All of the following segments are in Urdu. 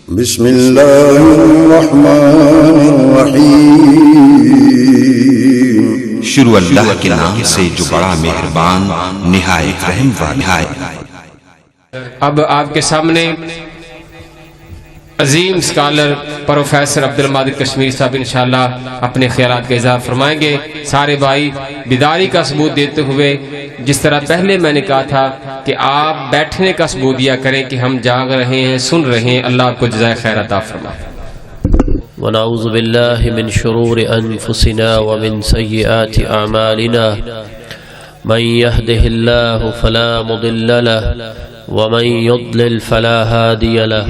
بسم اللہ الرحمن الرحیم، شروع اللہ کے نام سے جو بڑا مہربان نہایت رحم والا ہے۔ اب آپ کے سامنے عظیم اسکالر پروفیسر عبدالمادر کشمیری صاحب انشاءاللہ اپنے خیالات کا اظہار فرمائیں گے۔ سارے بھائی بیداری کا ثبوت دیتے ہوئے، جس طرح پہلے میں نے کہا تھا کہ آپ بیٹھنے کا ثبوت دیا کریں کہ ہم جاگ رہے ہیں، سن رہے ہیں۔ اللہ آپ کو جزائے خیر عطا فرمائے۔ ونعوذ باللہ من شرور انفسنا ومن سیئات اعمالنا، من يهده الله فلا مضل له ومن يضلل فلا هادي له،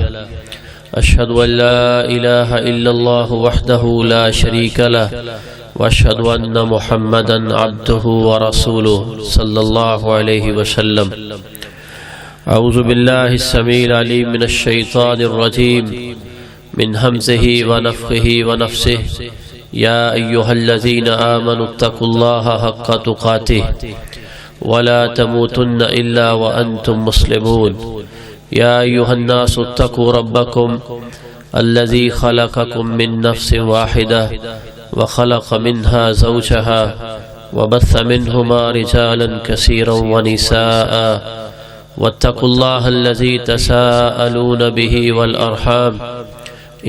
اشهد ان لا اله الا الله وحده لا شريك له، واشهد ان محمدا عبده ورسوله صلى الله عليه وسلم۔ اعوذ بالله السميع العليم من الشيطان الرجيم، من همزه ونفخه ونفسه، يا ايها الذين آمنوا اتقوا الله حق تقاته ولا تموتن الا وانتم مسلمون، يا ايها الناس اتقوا ربكم الذي خلقكم من نفس واحدة وخلق منها زوجها وبث منهما رجالا كثيرا ونساء، واتقوا الله الذي تساءلون به والأرحام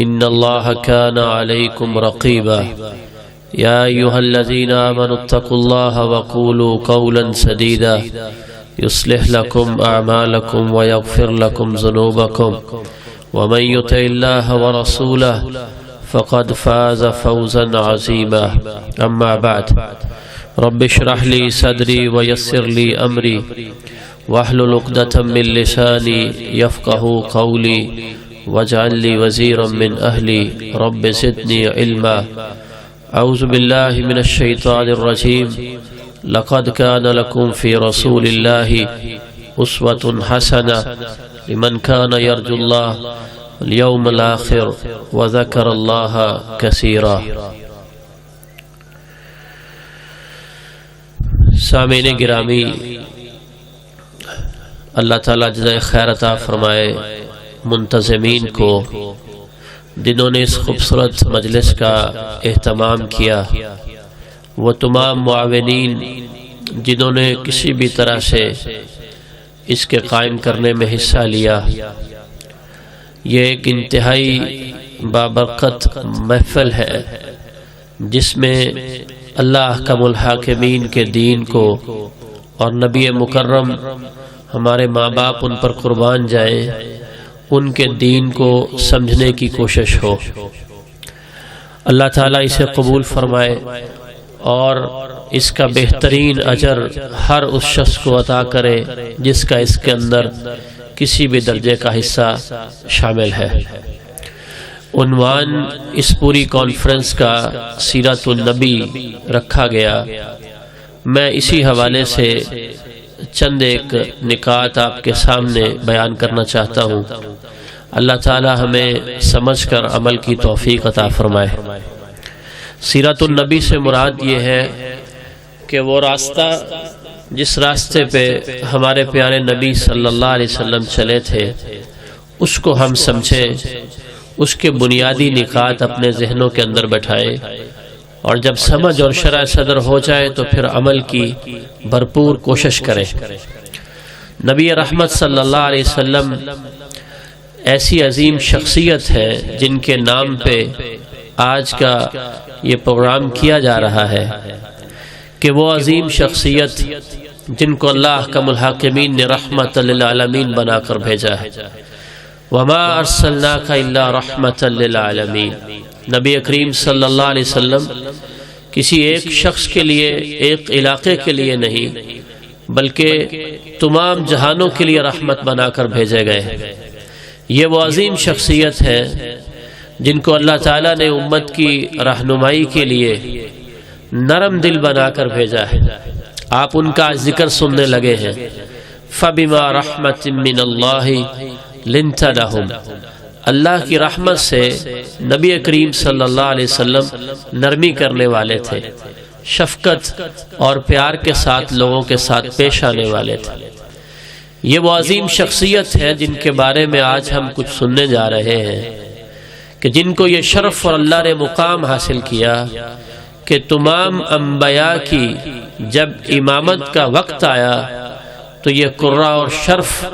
إن الله كان عليكم رقيبا، يا أيها الذين آمنوا اتقوا الله وقولوا قولا سديدا يصلح لكم أعمالكم ويغفر لكم ذنوبكم، ومن يطع الله ورسوله فقد فاز فوزا عظيما، أما بعد، رب اشرح لي صدري ويسر لي أمري واحلل عقدة من لساني يفقهوا قولي واجعل لي وزيرا من أهلي رب زدني علما۔ أعوذ بالله من الشيطان الرجيم، لقد كان لكم في رسول الله أسوة حسنة لمن كان يرجو الله اليوم الآخر وذكر الله كثيرا۔ سامعین گرامی، اللہ تعالیٰ جزائے خیر عطا فرمائے منتظمین کو، جنہوں نے اس خوبصورت مجلس کا اہتمام کیا، وہ تمام معاونین جنہوں نے کسی بھی طرح سے اس کے قائم کرنے میں حصہ لیا۔ یہ ایک انتہائی بابرکت محفل ہے جس میں اللہ احکم الحاکمین کے دین کو اور نبی مکرم، ہمارے ماں باپ ان پر قربان جائیں، ان کے دین کو سمجھنے کی کوشش ہو۔ اللہ تعالیٰ اسے قبول فرمائے اور اس کا بہترین اجر ہر اس شخص کو عطا کرے جس کا اس کے اندر کسی بھی درجے کا حصہ شامل ہے۔ عنوان اس پوری کانفرنس کا سیرت النبی رکھا گیا۔ میں اسی حوالے سے چند ایک نکات آپ کے سامنے بیان کرنا چاہتا ہوں۔ اللہ تعالی ہمیں سمجھ کر عمل کی توفیق عطا فرمائے۔ سیرت النبی سے مراد یہ ہے کہ وہ راستہ، جس راستے پہ ہمارے پیارے نبی صلی اللہ علیہ وسلم چلے تھے، اس کو ہم سمجھیں، اس کے بنیادی نکات اپنے ذہنوں کے اندر بٹھائیں، اور جب سمجھ اور شرح صدر ہو جائے تو پھر عمل کی بھرپور کوشش کریں۔ نبی رحمت صلی اللہ علیہ وسلم ایسی عظیم شخصیت ہے جن کے نام پہ آج کا یہ پروگرام کیا جا رہا ہے، کہ وہ عظیم شخصیت جن کو اللہ احکم الحاکمین نے رحمت للعالمین بنا کر بھیجا ہے۔ وما ارسلناک الا رحمت للعالمین۔ نبی کریم صلی اللہ علیہ وسلم کسی ایک شخص کے لیے، ایک علاقے کے لیے نہیں، بلکہ تمام جہانوں کے لیے رحمت بنا کر بھیجے گئے۔ یہ وہ عظیم شخصیت ہے جن کو اللہ تعالیٰ نے امت کی رہنمائی کے لیے نرم دل بنا کر بھیجا ہے۔ آپ ان کا ذکر سننے لگے ہیں۔ فَبِمَا رَحْمَةٍ مِّنَ اللَّهِ لِنْتَ لَهُمْ۔ اللہ کی رحمت سے نبی کریم صلی اللہ علیہ وسلم نرمی کرنے والے تھے، شفقت اور پیار کے ساتھ لوگوں کے ساتھ پیش آنے والے تھے۔ یہ وہ عظیم شخصیت ہے جن کے بارے میں آج ہم کچھ سننے جا رہے ہیں کہ جن کو یہ شرف اور اللہ نے مقام حاصل کیا کہ تمام انبیاء کی جب امامت کا وقت آیا تو یہ قرہ اور شرف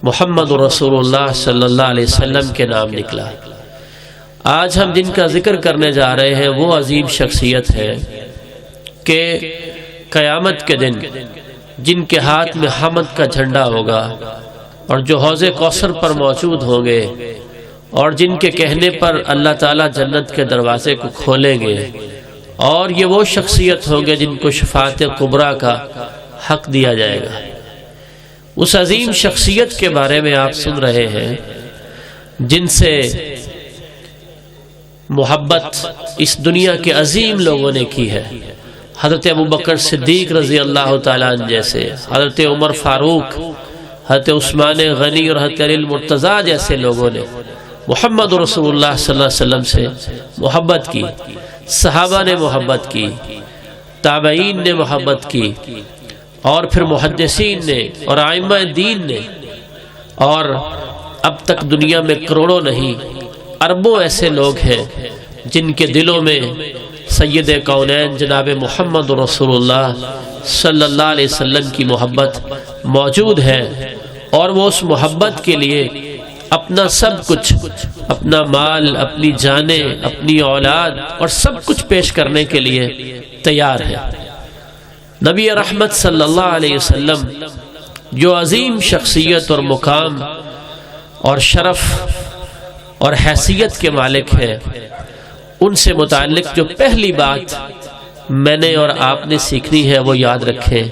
محمد رسول اللہ صلی اللہ علیہ وسلم کے نام نکلا۔ آج ہم جن کا ذکر کرنے جا رہے ہیں وہ عظیم شخصیت ہے کہ قیامت کے دن جن کے ہاتھ میں حمد کا جھنڈا ہوگا اور جو حوض کوثر پر موجود ہوں گے اور جن کے کہنے پر اللہ تعالیٰ جنت کے دروازے کو کھولیں گے، اور یہ وہ شخصیت ہوں گے جن کو شفاعت کبریٰ کا حق دیا جائے گا۔ اس عظیم شخصیت کے بارے میں آپ سن رہے ہیں جن سے محبت اس دنیا کے عظیم لوگوں نے کی ہے، حضرت ابوبکر صدیق رضی اللہ تعالیٰ عنہ جیسے، حضرت عمر فاروق، حضرت عثمان غنی اور حضرت علی المرتضیٰ جیسے لوگوں نے محمد رسول اللہ صلی اللہ علیہ وسلم سے محبت کی، صحابہ نے محبت کی، تابعین نے محبت کی، اور پھر محدثین نے اور ائمہ دین نے، اور اب تک دنیا میں کروڑوں نہیں اربوں ایسے لوگ ہیں جن کے دلوں میں سید کونین جناب محمد رسول اللہ صلی اللہ علیہ وسلم کی محبت موجود ہے، اور وہ اس محبت کے لیے اپنا سب کچھ، اپنا مال، اپنی جانیں، اپنی اولاد اور سب کچھ پیش کرنے کے لیے تیار ہے۔ نبی رحمت صلی اللہ علیہ وسلم جو عظیم شخصیت اور مقام اور شرف اور حیثیت کے مالک ہیں، ان سے متعلق جو پہلی بات میں نے اور آپ نے سیکھنی ہے وہ یاد رکھیں،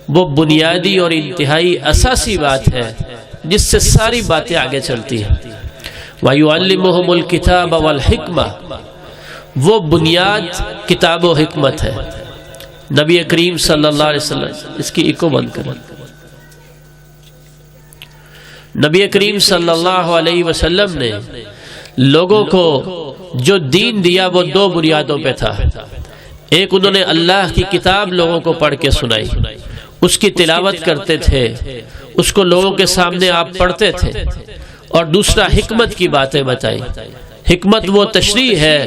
وہ بنیادی اور انتہائی اساسی بات ہے جس سے ساری باتیں آگے چلتی ہیں۔ وَيُعَلِّمُهُمُ الْكِتَابَ وَالْحِكْمَةَ، وہ بنیاد کتاب و حکمت ہے۔ نبی کریم صلی اللہ علیہ وسلم، اس کی ایکو بند کریں، نبی کریم صلی اللہ علیہ وسلم نے لوگوں کو جو دین دیا وہ دو بنیادوں پہ تھا۔ ایک، انہوں نے اللہ کی کتاب لوگوں کو پڑھ کے سنائی، اس کی تلاوت کرتے تھے، اس کو لوگوں کے سامنے آپ پڑھتے تھے، اور دوسرا حکمت کی باتیں بتائی۔ حکمت وہ تشریح ہے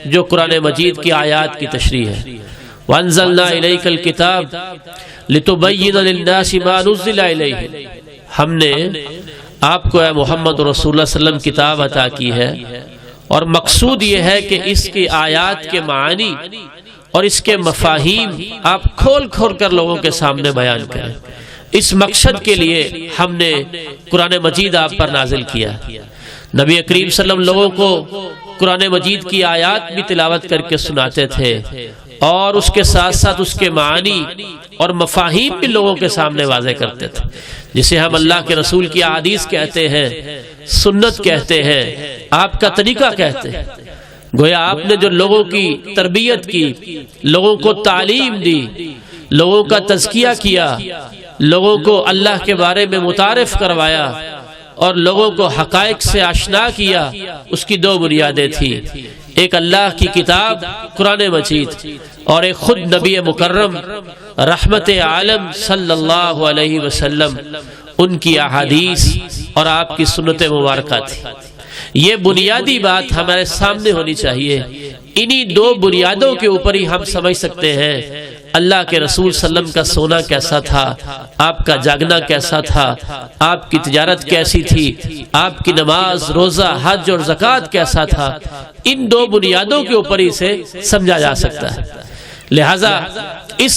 جو قرآن مجید کی آیات کی تشریح ہے۔ وَأَنزَلْنَا إِلَيْكَ الْكِتَابَ لِتُبَيِّنَ لِلنَّاسِ مَا نُزِّلَ إِلَيْهِمْ، ہم نے آپ کو اے محمد رسول اللہ صلی اللہ علیہ وسلم کتاب عطا کی ہے، اور مقصود یہ ہے کہ اس کی آیات کے معانی اور اس کے مفاہیم آپ کھول کھول کر لوگوں کے سامنے بیان کریں۔ اس مقصد کے لیے ہم نے قرآن مجید آپ پر نازل کیا۔ نبی کریم صلی اللہ علیہ وسلم لوگوں کو قرآن مجید کی آیات بھی تلاوت کر کے سناتے تھے، اور اس کے ساتھ ساتھ اس کے معانی اور مفاہیم بھی لوگوں کے سامنے واضح کرتے تھے، جسے ہم اللہ کے رسول کی احادیث کہتے ہیں، سنت کہتے ہیں، آپ کا طریقہ کہتے ہیں۔ گویا آپ نے جو لوگوں کی تربیت کی، لوگوں کو تعلیم دی، لوگوں کا تزکیہ کیا، لوگوں کو اللہ کے بارے میں متعارف کروایا اور لوگوں کو حقائق سے آشنا کیا، اس کی دو بنیادیں تھیں۔ ایک اللہ کی کتاب قرآن مجید، اور ایک خود نبی مکرم رحمت عالم صلی اللہ علیہ وسلم، ان کی احادیث اور آپ کی سنت مبارکہ تھی۔ یہ بنیادی بات ہمارے سامنے ہونی چاہیے۔ انہی دو بنیادوں کے اوپر ہی ہم سمجھ سکتے ہیں اللہ کے رسول صلی اللہ علیہ وسلم کا سونا کیسا تھا، آپ کا جاگنا کیسا تھا، آپ کی تجارت کیسی تھی، آپ کی نماز، روزہ، حج اور زکوٰۃ کیسا تھا۔ ان دو بنیادوں کے اوپر ہی سے سمجھا جا سکتا ہے۔ لہذا اس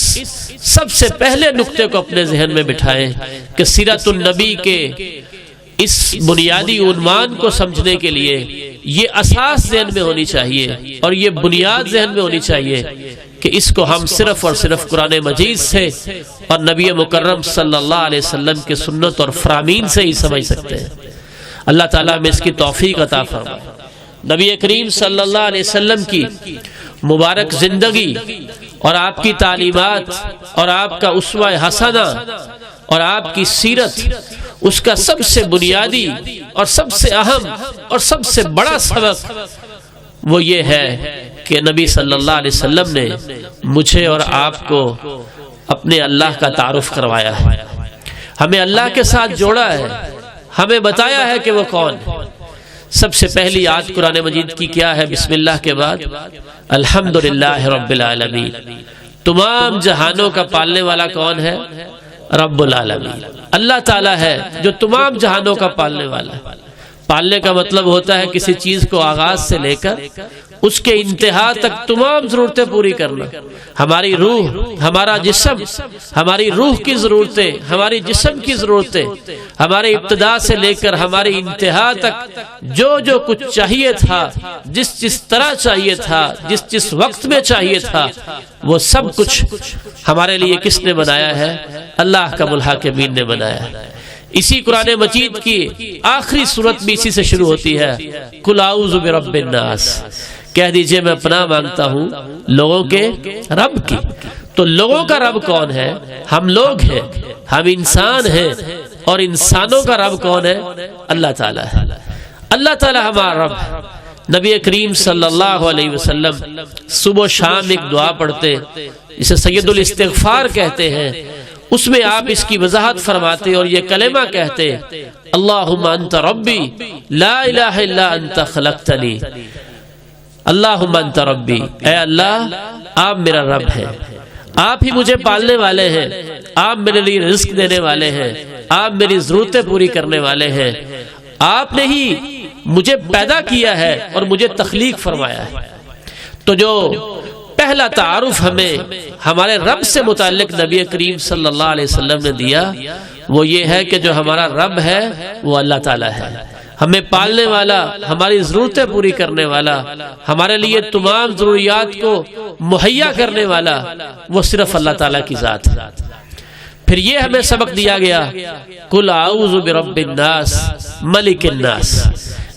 سب سے پہلے نقطے کو اپنے ذہن میں بٹھائیں کہ سیرت النبی کے اس بنیادی عنوان کو سمجھنے کے لیے یہ اساس ذہن میں ہونی چاہیے اور یہ بنیاد ذہن میں ہونی چاہیے کہ اس کو ہم صرف اور صرف قرآن مجید سے اور نبی مکرم صلی اللہ علیہ وسلم کے سنت اور فرامین سے ہی سمجھ سکتے ہیں۔ اللہ تعالیٰ میں اس کی توفیق عطا فرمائے۔ نبی کریم صلی اللہ علیہ وسلم کی مبارک زندگی اور آپ کی تعلیمات اور آپ کا اسوہ حسنہ اور آپ کی سیرت، اس کا سب سے بنیادی اور سب سے اہم اور سب سے بڑا سبق وہ یہ ہے کہ نبی صلی اللہ علیہ وسلم نے مجھے اور آپ کو اپنے اللہ کا تعارف کروایا ہے۔ ہمیں اللہ کے ساتھ جوڑا ہے، ہمیں بتایا ہے کہ وہ کون ہے۔ سب سے پہلی آیت قرآن مجید کی کیا ہے؟ بسم اللہ کے بعد الحمدللہ رب العالمین۔ تمام جہانوں کا پالنے والا کون ہے؟ رب العالمین، اللہ تعالیٰ ہے جو تمام جہانوں کا پالنے والا ہے۔ پالنے کا مطلب ہوتا ہے کسی چیز کو آغاز سے لے کر اس کے انتہا تک تمام ضرورتیں پوری کرنا۔ ہماری روح، ہمارا جسم، ہماری روح کی ضرورتیں، ہماری جسم کی ضرورتیں، ہمارے ابتدا سے لے کر ہماری انتہا تک جو جو کچھ چاہیے تھا، جس طرح چاہیے تھا، جس وقت میں چاہیے تھا، وہ سب کچھ ہمارے لیے کس نے بنایا ہے؟ اللہ کا الحاکمین نے بنایا ہے۔ اسی قرآن مجید کی آخری سورت بھی اسی سے شروع ہوتی ہے، قل اعوذ برب الناس، کہہ دیجئے میں پناہ مانگتا ہوں لوگوں کے رب کی۔ تو لوگوں کا رب کون ہے؟ ہم لوگ ہیں، ہم انسان ہیں، اور انسانوں کا رب کون ہے؟ اللہ تعالیٰ ہے۔ اللہ تعالیٰ ہمارا رب ہے۔ نبی کریم صلی اللہ علیہ وسلم صبح و شام ایک دعا پڑھتے جسے سید الاستغفار کہتے ہیں، اس میں آپ اس کی وضاحت فرماتے اور یہ کلمہ کہتے، اللہم انت ربی لا الہ الا انت خلقتنی، اللہم انت ربی، اے اللہ آپ میرا رب ہے، آپ ہی مجھے پالنے والے ہیں، آپ میرے لیے رزق دینے والے ہیں، آپ میری ضرورتیں پوری کرنے والے ہیں، آپ نے ہی مجھے پیدا کیا ہے اور مجھے تخلیق فرمایا ہے۔ تو جو پہلا تعارف ہمیں ہمارے رب سے متعلق نبی کریم صلی اللہ علیہ وسلم نے دیا وہ یہ ہے کہ جو ہمارا رب ہے وہ اللہ تعالیٰ ہے، ہمیں پالنے والا، ہماری ضرورتیں پوری کرنے والا، ہمارے لیے تمام ضروریات کو مہیا کرنے والا، وہ صرف اللہ تعالیٰ کی ذات ہے۔ پھر یہ ہمیں سبق دیا گیا، قل اعوذ برب الناس ملک الناس،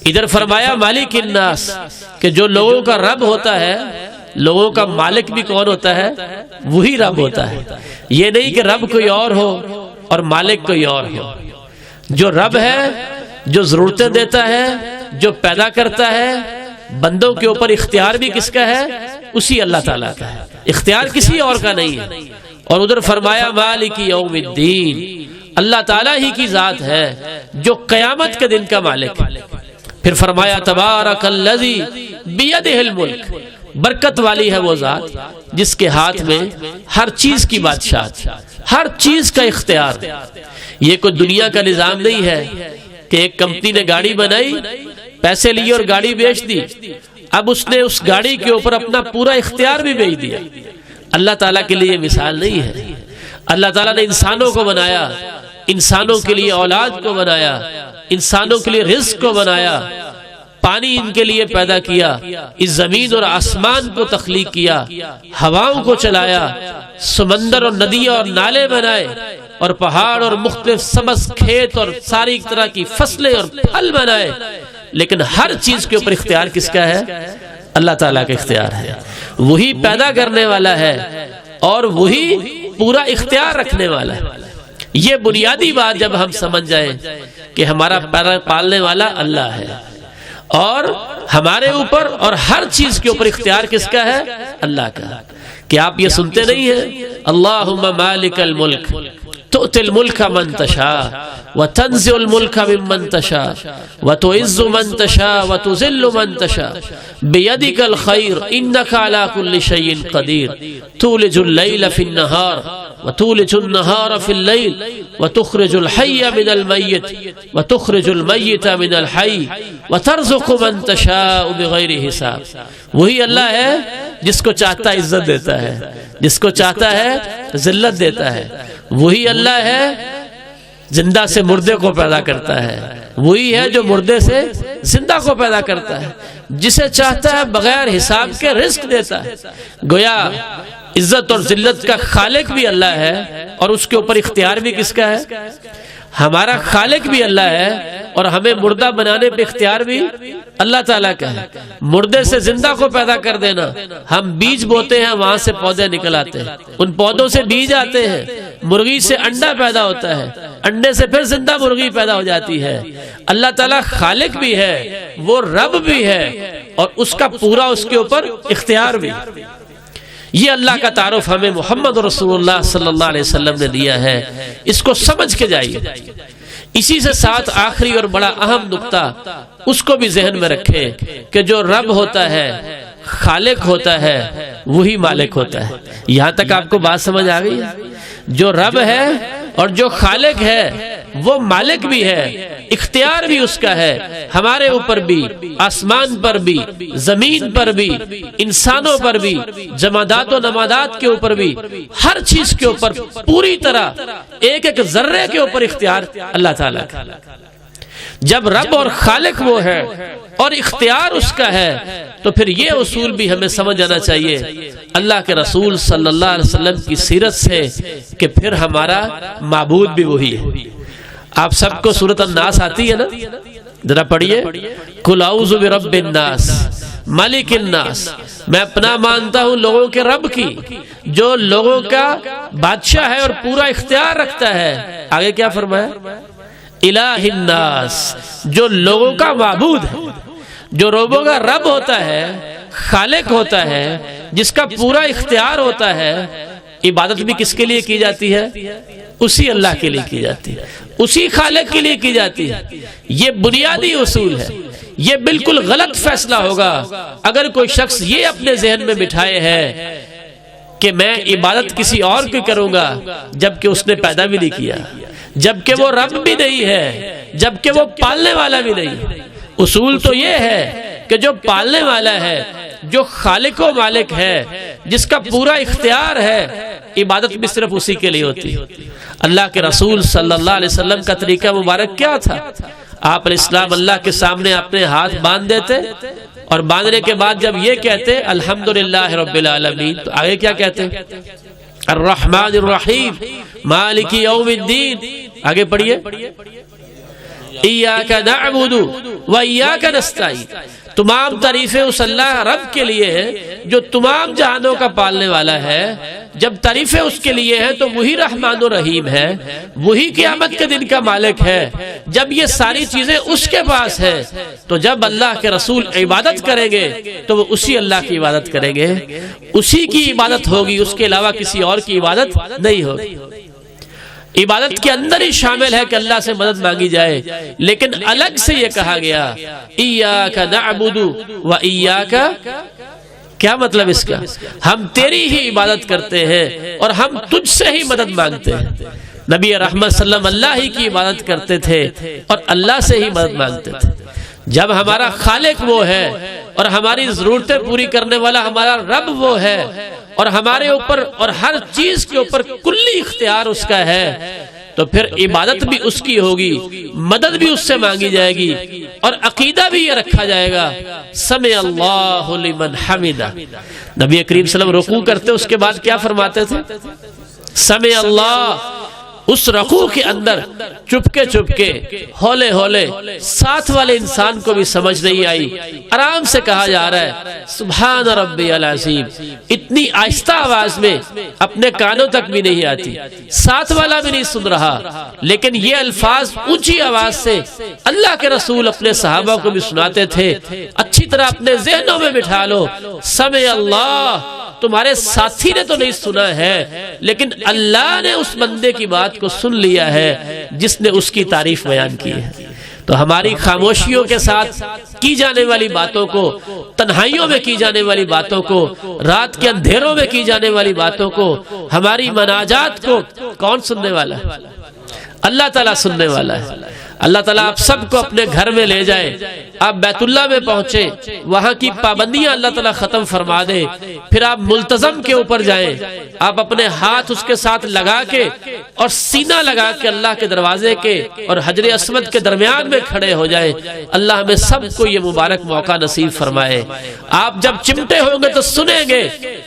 ادھر فرمایا مالک الناس کہ جو لوگوں کا رب ہوتا ہے، لوگوں کا مالک بھی کون ہوتا ہے؟ وہی رب ہوتا ہے۔ یہ نہیں کہ رب کوئی اور ہو اور مالک کوئی اور ہو۔ جو رب ہے، جو ضرورتیں دیتا ہے، جو پیدا کرتا ہے، بندوں کے اوپر اختیار بھی کس کا ہے؟ اسی اللہ تعالیٰ کا ہے، اختیار کسی اور کا نہیں ہے۔ اور ادھر فرمایا مالک یوم الدین، اللہ تعالیٰ ہی کی ذات ہے جو قیامت کے دن کا مالک ہے۔ پھر فرمایا تبارک الذی بیدہ الملک، برکت والی ہے وہ ذات جس کے ہاتھ میں ہر چیز کی بادشاہت، ہر چیز کا اختیار۔ یہ کوئی دنیا کا نظام نہیں ہے کہ ایک کمپنی نے گاڑی بنائی، پیسے لیے اور گاڑی بیچ دی، اب اس نے اس گاڑی کے اوپر اپنا پورا اختیار بھی بیچ دیا۔ اللہ تعالیٰ کے لیے مثال نہیں ہے۔ اللہ تعالیٰ نے انسانوں کو بنایا، انسانوں کے لیے اولاد کو بنایا، انسانوں کے لیے رزق کو بنایا، پانی ان کے لیے پیدا کیا، اس زمین اور آسمان کو تخلیق کیا، ہواؤں کو چلایا، سمندر اور ندیاں اور نالے بنائے، اور پہاڑ اور مختلف سبز کھیت اور ساری طرح کی فصلیں اور پھل بنائے۔ لیکن ہر چیز کے اوپر اختیار کس کا ہے؟ اللہ تعالیٰ کا اختیار ہے۔ وہی پیدا کرنے والا ہے اور وہی پورا اختیار رکھنے والا ہے۔ یہ بنیادی بات جب ہم سمجھ جائیں کہ ہمارا پالنے والا اللہ ہے اور ہمارے اوپر اور ہر چیز کے اوپر اختیار کس کا ہے؟ اللہ کا۔ کہ آپ یہ سنتے نہیں ہیں اللہم مالک الملک تؤتی الملک من تشاء وتنزع الملک ممن تشاء وتعز من تشاء وتذل من تشاء بیدک الخیر انک علی کل شیء قدیر تولج اللیل فی النہار وتولج النہار فی اللیل وتخرج الحی من المیت وتخرج المیت من الحی وترزق من تشاء بغیر حساب۔ وہی اللہ ہے جس کو چاہتا ہے عزت دیتا ہے، جس کو چاہتا ہے ذلت دیتا ہے۔ وہی اللہ ہے زندہ سے مردے کو پیدا کرتا ہے، وہی ہے جو مردے سے زندہ کو پیدا کرتا ہے، جسے چاہتا ہے بغیر حساب کے رزق دیتا ہے۔ گویا عزت اور ذلت کا خالق بھی اللہ ہے اور اس کے اوپر اختیار بھی کس کا ہے؟ ہمارا خالق بھی اللہ ہے اور ہمیں مردہ بنانے پہ اختیار بھی اللہ تعالیٰ کا ہے۔ مردے سے زندہ کو پیدا کر دینا، ہم بیج بوتے ہیں، وہاں سے پودے نکل آتے ہیں، ان پودوں سے بیج آتے ہیں، مرغی سے انڈا پیدا ہوتا ہے، انڈے سے پھر زندہ مرغی پیدا ہو جاتی ہے۔ اللہ تعالیٰ خالق بھی ہے، وہ رب بھی ہے اور اس کا پورا اس کے اوپر اختیار بھی۔ یہ اللہ کا تعارف ہمیں محمد رسول اللہ صلی اللہ علیہ وسلم نے دیا ہے، اس کو سمجھ کے جائیے۔ اسی سے ساتھ آخری اور بڑا اہم نقطہ اس کو بھی ذہن میں رکھیں کہ جو رب ہوتا ہے، خالق ہوتا ہے، وہی مالک ہوتا ہے۔ یہاں تک آپ کو بات سمجھ آ گئی؟ جو رب ہے اور جو خالق ہے وہ مالک بھی ہے، اختیار بھی اس کا ہے، ہمارے اوپر بھی، آسمان پر بھی، زمین پر بھی، انسانوں پر بھی، جمادات و نمادات کے اوپر بھی، ہر چیز کے اوپر پوری طرح ایک ایک ذرے کے اوپر اختیار اللہ تعالیٰ کا۔ جب رب اور خالق وہ ہے اور اختیار اس کا ہے تو پھر یہ اصول بھی ہمیں سمجھ آنا چاہیے اللہ کے رسول صلی اللہ علیہ وسلم کی سیرت سے کہ پھر ہمارا معبود بھی وہی ہے۔ آپ سب کو سورۃ الناس آتی ہے نا؟ ذرا پڑھیے، قل اعوذ برب الناس مالک الناس، میں اپنا مانتا ہوں لوگوں کے رب کی جو لوگوں کا بادشاہ ہے اور پورا اختیار رکھتا ہے۔ آگے کیا فرمایا؟ الہ الناس، جو لوگوں کا معبود ہے، جو لوگوں کا رب ہوتا ہے، خالق ہوتا ہے، جس کا پورا اختیار ہوتا ہے۔ عبادت بھی کس کے لیے کی جاتی ہے؟ اسی اللہ کے لیے کی جاتی ہے، اسی خالق کے لیے کی جاتی ہے۔ یہ بنیادی اصول ہے۔ یہ بالکل غلط فیصلہ ہوگا اگر کوئی شخص یہ اپنے ذہن میں بٹھائے ہے کہ میں عبادت کسی اور کی کروں گا جبکہ اس نے پیدا بھی نہیں کیا، جبکہ وہ رب بھی نہیں ہے، جبکہ وہ پالنے والا بھی نہیں ہے۔ اصول تو یہ ہے کہ جو پالنے والا ہے، جو خالق و مالک ہے، جس کا پورا اختیار ہے، عبادت بھی صرف اسی کے لیے ہوتی ہے۔ اللہ کے رسول صلی اللہ علیہ وسلم کا طریقہ مبارک کیا تھا؟ آپ علیہ السلام اللہ کے سامنے اپنے ہاتھ باندھ دیتے اور باندھنے کے بعد جب یہ کہتے الحمدللہ رب العالمین، تو آگے کیا کہتے؟ الرحمن الرحیم مالک یوم الدین۔ آگے پڑھیے، ایاک نعبد و ایاک نستعین۔ تمام تعریفیں اس اللہ رب کے لیے ہیں جو تمام جہانوں کا پالنے والا ہے۔ جب تعریفیں اس کے لیے ہیں تو وہی رحمان و رحیم ہے، وہی قیامت کے دن کا مالک ہے۔ جب یہ ساری چیزیں اس کے پاس ہیں تو جب اللہ کے رسول عبادت کریں گے تو وہ اسی اللہ کی عبادت کریں گے، اسی کی عبادت ہوگی، اس کے علاوہ کسی اور کی عبادت نہیں ہوگی۔ عبادت کے اندر ہی شامل ہے کہ اللہ سے مدد مانگی جائے، لیکن الگ سے یہ کہا گیا ایاک نعبد و ایاک، کیا مطلب اس کا؟ ہم تیری ہی عبادت کرتے ہیں اور ہم تجھ سے ہی مدد مانگتے ہیں۔ نبی رحمت صلی اللہ علیہ وسلم اللہ ہی کی عبادت کرتے تھے اور اللہ سے ہی مدد مانگتے تھے۔ جب ہمارا خالق وہ ہے اور ہماری ضرورتیں پوری کرنے والا ہمارا رب وہ ہے اور ہمارے اوپر اور ہر چیز کے اوپر کلی اختیار اس کا ہے، تو پھر عبادت بھی اس کی ہوگی، مدد بھی اس سے مانگی جائے گی، اور عقیدہ بھی یہ رکھا جائے گا سمع اللہ لمن حمدہ۔ نبی کریم صلی اللہ علیہ وسلم رکوع کرتے اس کے بعد کیا فرماتے تھے؟ سمع اللہ۔ اس رکوع کے اندر چپکے چپکے ہولے ہولے ساتھ والے انسان کو بھی سمجھ نہیں آئی، آرام سے کہا جا رہا ہے سبحان ربی العظیم، اتنی آہستہ آواز میں اپنے کانوں تک بھی نہیں آتی، ساتھ والا بھی نہیں سن رہا، لیکن یہ الفاظ اونچی آواز سے اللہ کے رسول اپنے صحابہ کو بھی سناتے تھے۔ اچھی طرح اپنے ذہنوں میں بٹھا لو، سمع اللہ، تمہارے ساتھی نے تو نہیں سنا ہے لیکن اللہ نے اس بندے کی بات کو سن لیا ہے جس نے اس کی تعریف بیان کی ہے۔ تو ہماری خاموشیوں کے ساتھ کی جانے والی باتوں کو، تنہائیوں میں کی جانے والی باتوں کو، رات کے اندھیروں میں کی جانے والی باتوں کو، ہماری مناجات کو کون سننے والا ہے؟ اللہ تعالیٰ سننے والا ہے۔ اللہ تعالیٰ آپ سب کو اپنے گھر میں لے جائے، آپ بیت اللہ میں پہنچے، وہاں کی پابندیاں اللہ تعالیٰ ختم فرما دے، پھر آپ ملتزم کے اوپر جائیں، آپ اپنے ہاتھ اس کے ساتھ لگا کے اور سینہ لگا کے اللہ کے دروازے کے اور حجر اسود کے درمیان میں کھڑے ہو جائیں۔ اللہ ہمیں سب کو یہ مبارک موقع نصیب فرمائے۔ آپ جب چمٹے ہوں گے تو سنیں گے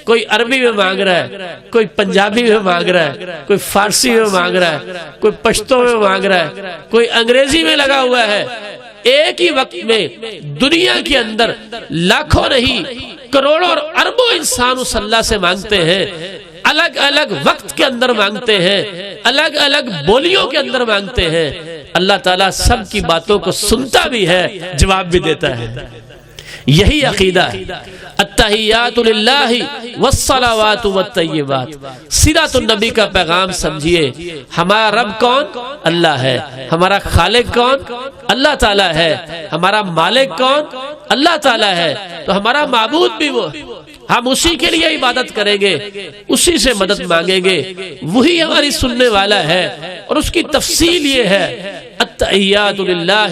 کوئی عربی میں مانگ رہا ہے، کوئی پنجابی میں مانگ رہا ہے، کوئی فارسی میں مانگ رہا ہے، کوئی پشتو میں مانگ رہا ہے، کوئی انگریزی میں لگا ہوا ہے۔ ایک ہی وقت میں دنیا کے اندر لاکھوں نہیں کروڑوں اور اربوں انسان اس اللہ سے مانگتے ہیں، الگ الگ وقت کے اندر مانگتے ہیں، الگ الگ بولیوں کے اندر مانگتے ہیں۔ اللہ تعالیٰ سب کی باتوں کو سنتا بھی ہے، جواب بھی دیتا ہے۔ یہی عقیدہ ہے۔ التحیات للہ والصلوات والطیبات، سیرت النبی کا پیغام سمجھیے۔ ہمارا رب کون؟ اللہ ہے۔ ہمارا خالق کون؟ اللہ تعالیٰ ہے۔ ہمارا مالک کون؟ اللہ تعالیٰ ہے۔ تو ہمارا معبود بھی وہ، ہم اسی کے لیے عبادت کریں گے، اسی سے مدد مانگیں گے، وہی ہماری سننے والا ہے۔ اور اس کی تفصیل یہ ہے، التحیات للہ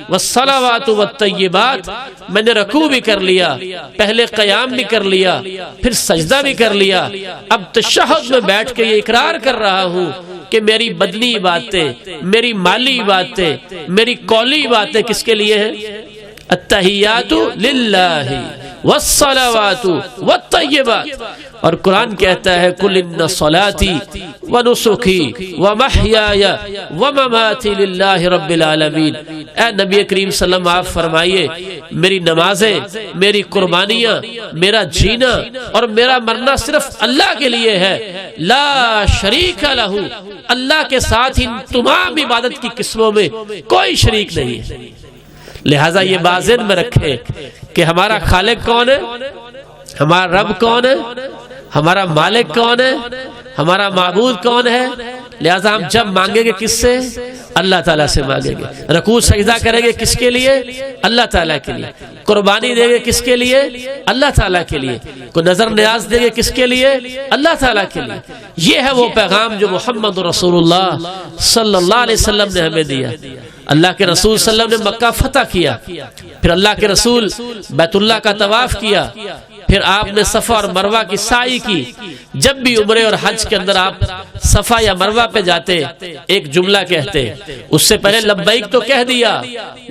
والصلوات والطیبات، میں نے رکوع بھی کر لیا، پہلے قیام بھی کر لیا، پھر سجدہ بھی کر لیا، اب تشہد میں بیٹھ کے یہ اقرار کر رہا ہوں کہ میری بدنی باتیں، میری مالی باتیں، میری قولی باتیں کس کے لیے ہیں؟ التحیات للہ والصلوات والطیبات۔ اور قرآن کہتا ہے قل ان صلاتی ونسکی ومحیای ومماتی للہ رب العالمین۔ اے نبی کریم صلی اللہ علیہ وسلم آپ فرمائیے میری نمازیں، میری قربانیاں، میرا جینا اور میرا مرنا صرف اللہ کے لیے ہے، لا شریک لہ، اللہ کے ساتھ ان تمام عبادت کی قسموں میں کوئی شریک نہیں ہے۔ لہٰذا یہ بات ذہن میں رکھے کہ ہمارا خالق کون ہے، ہمارا رب کون ہے، ہمارا مالک کون ہے، ہمارا معبود کون ہے۔ لہٰذا ہم جب مانگیں گے کس سے؟ اللہ تعالیٰ سے مانگیں گے۔ رکوع سجدہ کریں گے کس کے لیے؟ اللہ تعالیٰ کے لیے۔ قربانی دیں گے کس کے لیے؟ اللہ تعالیٰ کے لیے۔ کوئی نظر نیاز دیں گے کس کے لیے؟ اللہ تعالیٰ کے لیے۔ یہ ہے وہ پیغام جو محمد رسول اللہ صلی اللہ علیہ وسلم نے ہمیں دیا۔ اللہ کے رسول صلی اللہ علیہ وسلم نے مکہ فتح کیا، پھر اللہ کے رسول بیت اللہ کا طواف کیا، پھر آپ نے صفا اور مروہ کی سعی کی۔ جب بھی عمرے اور حج کے اندر آپ صفا یا مروہ پہ جاتے ایک جملہ کہتے، اس سے پہلے لبیک تو کہہ دیا،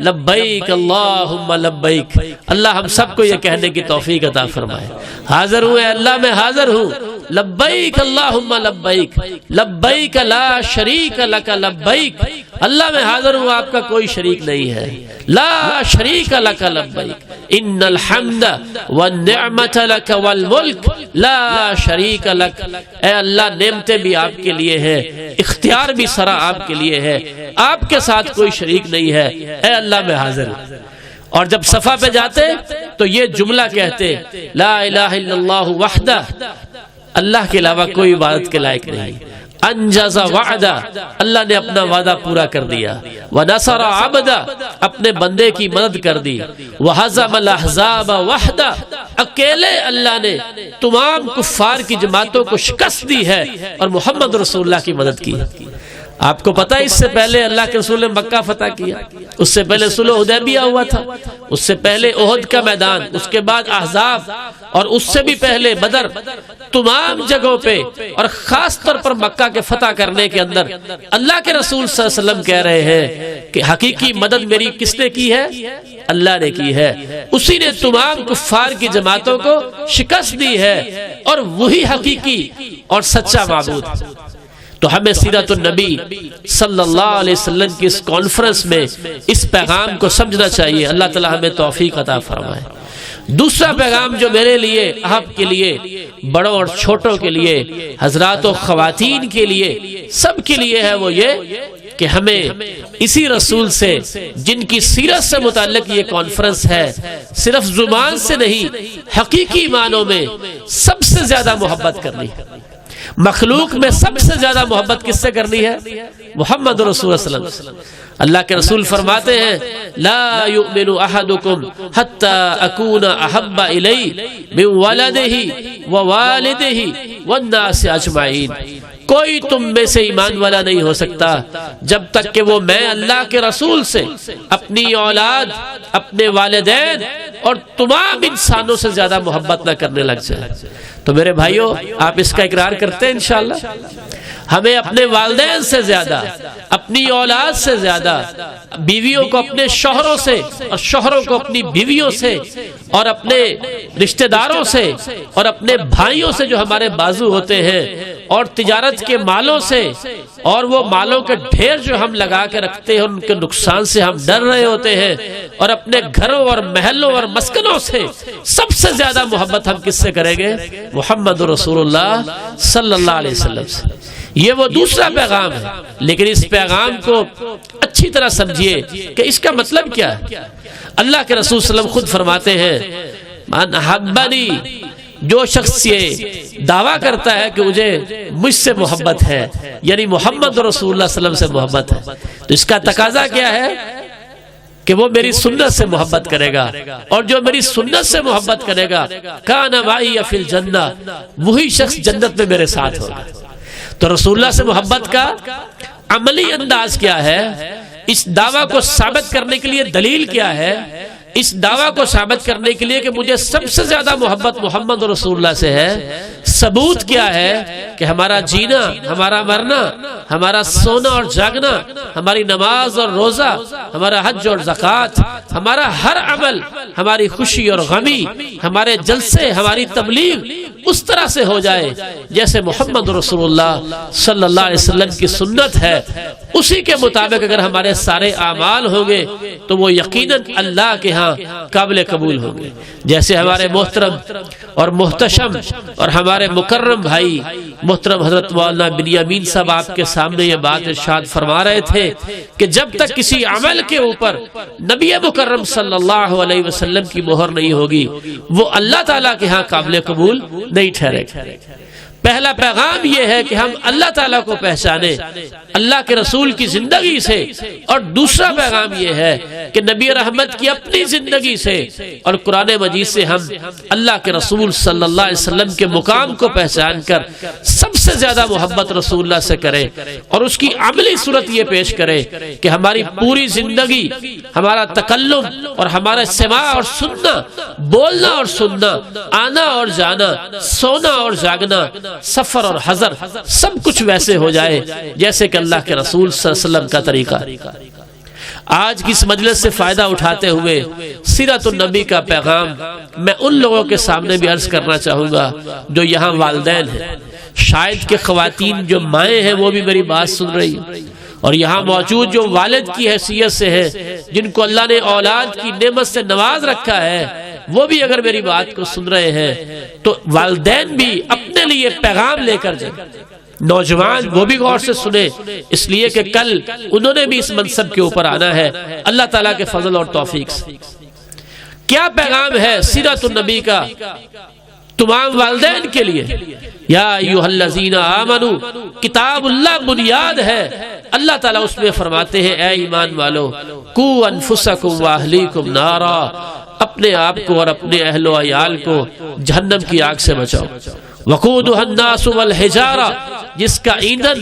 لبیک اللہم لبیک۔ اللہ ہم سب کو یہ کہنے کی توفیق عطا فرمائے۔ حاضر ہوں اے اللہ، میں حاضر ہوں، لبیک اللہم لبیک، لبیک لا شریک لک لبیک۔ اللہ میں حاضر ہوں، آپ کا کوئی شریک نہیں ہے، لا شریک لک لبیک، ان الحمد والنعمت لک والملک لا شریک لک۔ اے اللہ نعمتیں بھی آپ کے لیے ہیں، اختیار بھی سرا آپ کے لیے ہے، آپ کے ساتھ کوئی شریک نہیں ہے، اے اللہ میں حاضر ہوں۔ اور جب صفا پہ جاتے تو یہ جملہ کہتے، لا الہ الا اللہ وحدہ، اللہ کے علاوہ کوئی عبادت کے لائق نہیں، انجز وعدہ، اللہ نے اپنا وعدہ پورا کر دیا، ونصر عبدہ، اپنے بندے کی مدد کر دی، وہزم الاحزاب وحدہ، اکیلے اللہ نے تمام کفار کی جماعتوں کو شکست دی ہے اور محمد رسول اللہ کی مدد کی۔ آپ کو پتہ ہے اس سے پہلے اللہ کے رسول نے مکہ فتح کیا، اس سے پہلے صلح حدیبیہ ہوا تھا، اس سے پہلے احد کا میدان، اس کے بعد احزاب، اور اس سے بھی پہلے بدر۔ تمام جگہوں پہ اور خاص طور پر مکہ کے فتح کرنے کے اندر اللہ کے رسول صلی اللہ علیہ وسلم کہہ رہے ہیں کہ حقیقی مدد میری کس نے کی ہے؟ اللہ نے کی ہے، اسی نے تمام کفار کی جماعتوں کو شکست دی ہے، اور وہی حقیقی اور سچا معبود۔ تو ہمیں سیرت النبی صلی اللہ علیہ وسلم کی اس کانفرنس میں اس پیغام کو سمجھنا چاہیے۔ اللہ تعالی ہمیں توفیق عطا فرمائے۔ دوسرا پیغام جو میرے لیے، آپ کے لیے، بڑوں اور چھوٹوں کے لیے، حضرات و خواتین کے لیے، سب کے لیے ہے، وہ یہ کہ ہمیں اسی رسول سے جن کی سیرت سے متعلق یہ کانفرنس ہے، صرف زبان سے نہیں، حقیقی معنوں میں سب سے زیادہ محبت کرنی ہے۔ مخلوق میں سب سے زیادہ محبت کس سے کرنی ہے؟ محمد رسول اللہ صلی اللہ علیہ وسلم۔ اللہ کے رسول فرماتے ہیں لا یؤمن احدکم حتی اکون احب الی من ولدہ ووالدہ والناس اجمعین۔ کوئی تم میں سے ایمان والا نہیں ہو سکتا جب تک کہ وہ میں اللہ کے رسول سے اپنی اولاد، اپنے والدین اور تمام انسانوں سے زیادہ محبت نہ کرنے لگ جائے۔ تو میرے بھائیوں، آپ اس کا اقرار کرتے ہیں انشاءاللہ؟ ہمیں اپنے والدین سے زیادہ، اپنی اولاد سے زیادہ، بیویوں کو اپنے شوہروں سے اور شوہروں کو اپنی بیویوں سے اور اپنے رشتہ داروں سے اور اپنے بھائیوں سے جو ہمارے بازو ہوتے ہیں اور تجارت کے مالوں سے اور وہ مالوں کے ڈھیر جو ہم لگا کے رکھتے ہیں ان کے نقصان سے ہم ڈر رہے ہوتے ہیں، اور اپنے گھروں اور محلوں اور مسکنوں سے سب سے زیادہ محبت ہم کس سے کریں گے؟ محمد رسول اللہ صلی اللہ علیہ وسلم سے۔ یہ وہ دوسرا پیغام ہے، لیکن اس پیغام کو اچھی طرح سمجھیے کہ اس کا مطلب کیا ہے۔ اللہ کے رسول صلی اللہ علیہ وسلم خود فرماتے ہیں من حبنی، جو شخص یہ دعویٰ کرتا ہے کہ مجھ سے محبت ہے، یعنی محمد رسول اللہ صلی اللہ علیہ وسلم سے محبت ہے، تو اس کا تقاضا کیا ہے کہ وہ میری سنت سے محبت کرے گا، اور جو میری سنت سے محبت کرے گا کان معی فی الجنہ، وہی شخص جنت میں میرے ساتھ ہوگا۔ تو رسول اللہ سے محبت کا عملی انداز کیا ہے، اس دعویٰ کو ثابت کرنے کے لیے دلیل کیا ہے، اس دعویٰ کو ثابت کرنے کے لیے کہ مجھے سب سے زیادہ محبت محمد رسول اللہ سے ہے، ثبوت کیا ہے کہ ہمارا جینا، ہمارا مرنا، ہمارا سونا اور جاگنا، ہماری نماز اور روزہ، ہمارا حج اور زکوٰۃ، ہمارا ہر عمل، ہماری خوشی اور غمی، ہمارے جلسے، ہماری تبلیغ اس طرح سے ہو جائے جیسے محمد رسول اللہ صلی اللہ علیہ وسلم کی سنت ہے، اسی کے مطابق اگر ہمارے سارے اعمال ہوں گے تو وہ یقیناً اللہ کے ہاں قابل قبول ہوں گے۔ جیسے ہمارے محترم اور محتشم اور ہمارے مکرم بھائی محترم حضرت مولانا بنیامین صاحب آپ کے سامنے یہ بات ارشاد فرما رہے تھے کہ جب تک کسی عمل کے اوپر نبی مکرم صلی اللہ علیہ وسلم کی مہر نہیں ہوگی وہ اللہ تعالیٰ کے ہاں قابل قبول نہیں ٹھہرے گا۔ پہلا پیغام یہ ہے کہ ہم اللہ تعالیٰ کو پہچانیں اللہ کے رسول کی زندگی سے، اور دوسرا پیغام یہ ہے کہ نبی رحمت کی اپنی زندگی سے اور قرآن مجید سے ہم اللہ کے رسول صلی اللہ علیہ وسلم کے مقام کو پہچان کر سب سے زیادہ محبت رسول اللہ سے کریں، اور اس کی عملی صورت یہ پیش کریں کہ ہماری پوری زندگی، ہمارا تکلم اور ہمارا سماع اور سننا، بولنا اور سننا، آنا اور جانا، سونا اور جاگنا، سفر اور حضر، سب کچھ ویسے ہو جائے جیسے کہ اللہ کے رسول صلی اللہ علیہ وسلم کا طریقہ۔ آج کی اس مجلس سے فائدہ اٹھاتے ہوئے سیرت النبی کا پیغام میں ان لوگوں کے سامنے بھی عرض کرنا چاہوں گا جو یہاں والدین ہیں، شاید کہ خواتین جو مائیں ہیں وہ بھی میری بات سن رہی ہیں، اور یہاں موجود جو والد کی حیثیت سے ہیں، جن کو اللہ نے اولاد کی نعمت سے نواز رکھا ہے، وہ بھی اگر میری بات کو سن رہے ہیں تو والدین بھی اپنے لیے پیغام لے کر جائیں، نوجوان وہ بھی غور سے سنیں، اس لیے کہ کل انہوں نے بھی اس منصب کے اوپر آنا ہے اللہ تعالیٰ کے فضل اور توفیق سے۔ کیا پیغام ہے سیرت النبی کا تمام والدین کے لیے؟ یا ایھا الذین آمنوا، کتاب اللہ بنیاد ہے، اللہ تعالیٰ اس میں فرماتے ہیں اے ایمان والو قوا انفسکم واہلیکم نارا، اپنے آپ کو اور اپنے اہل و عیال کو جہنم کی آگ سے بچاؤ، وقودھا الناس والحجارہ، جس کا ایندھن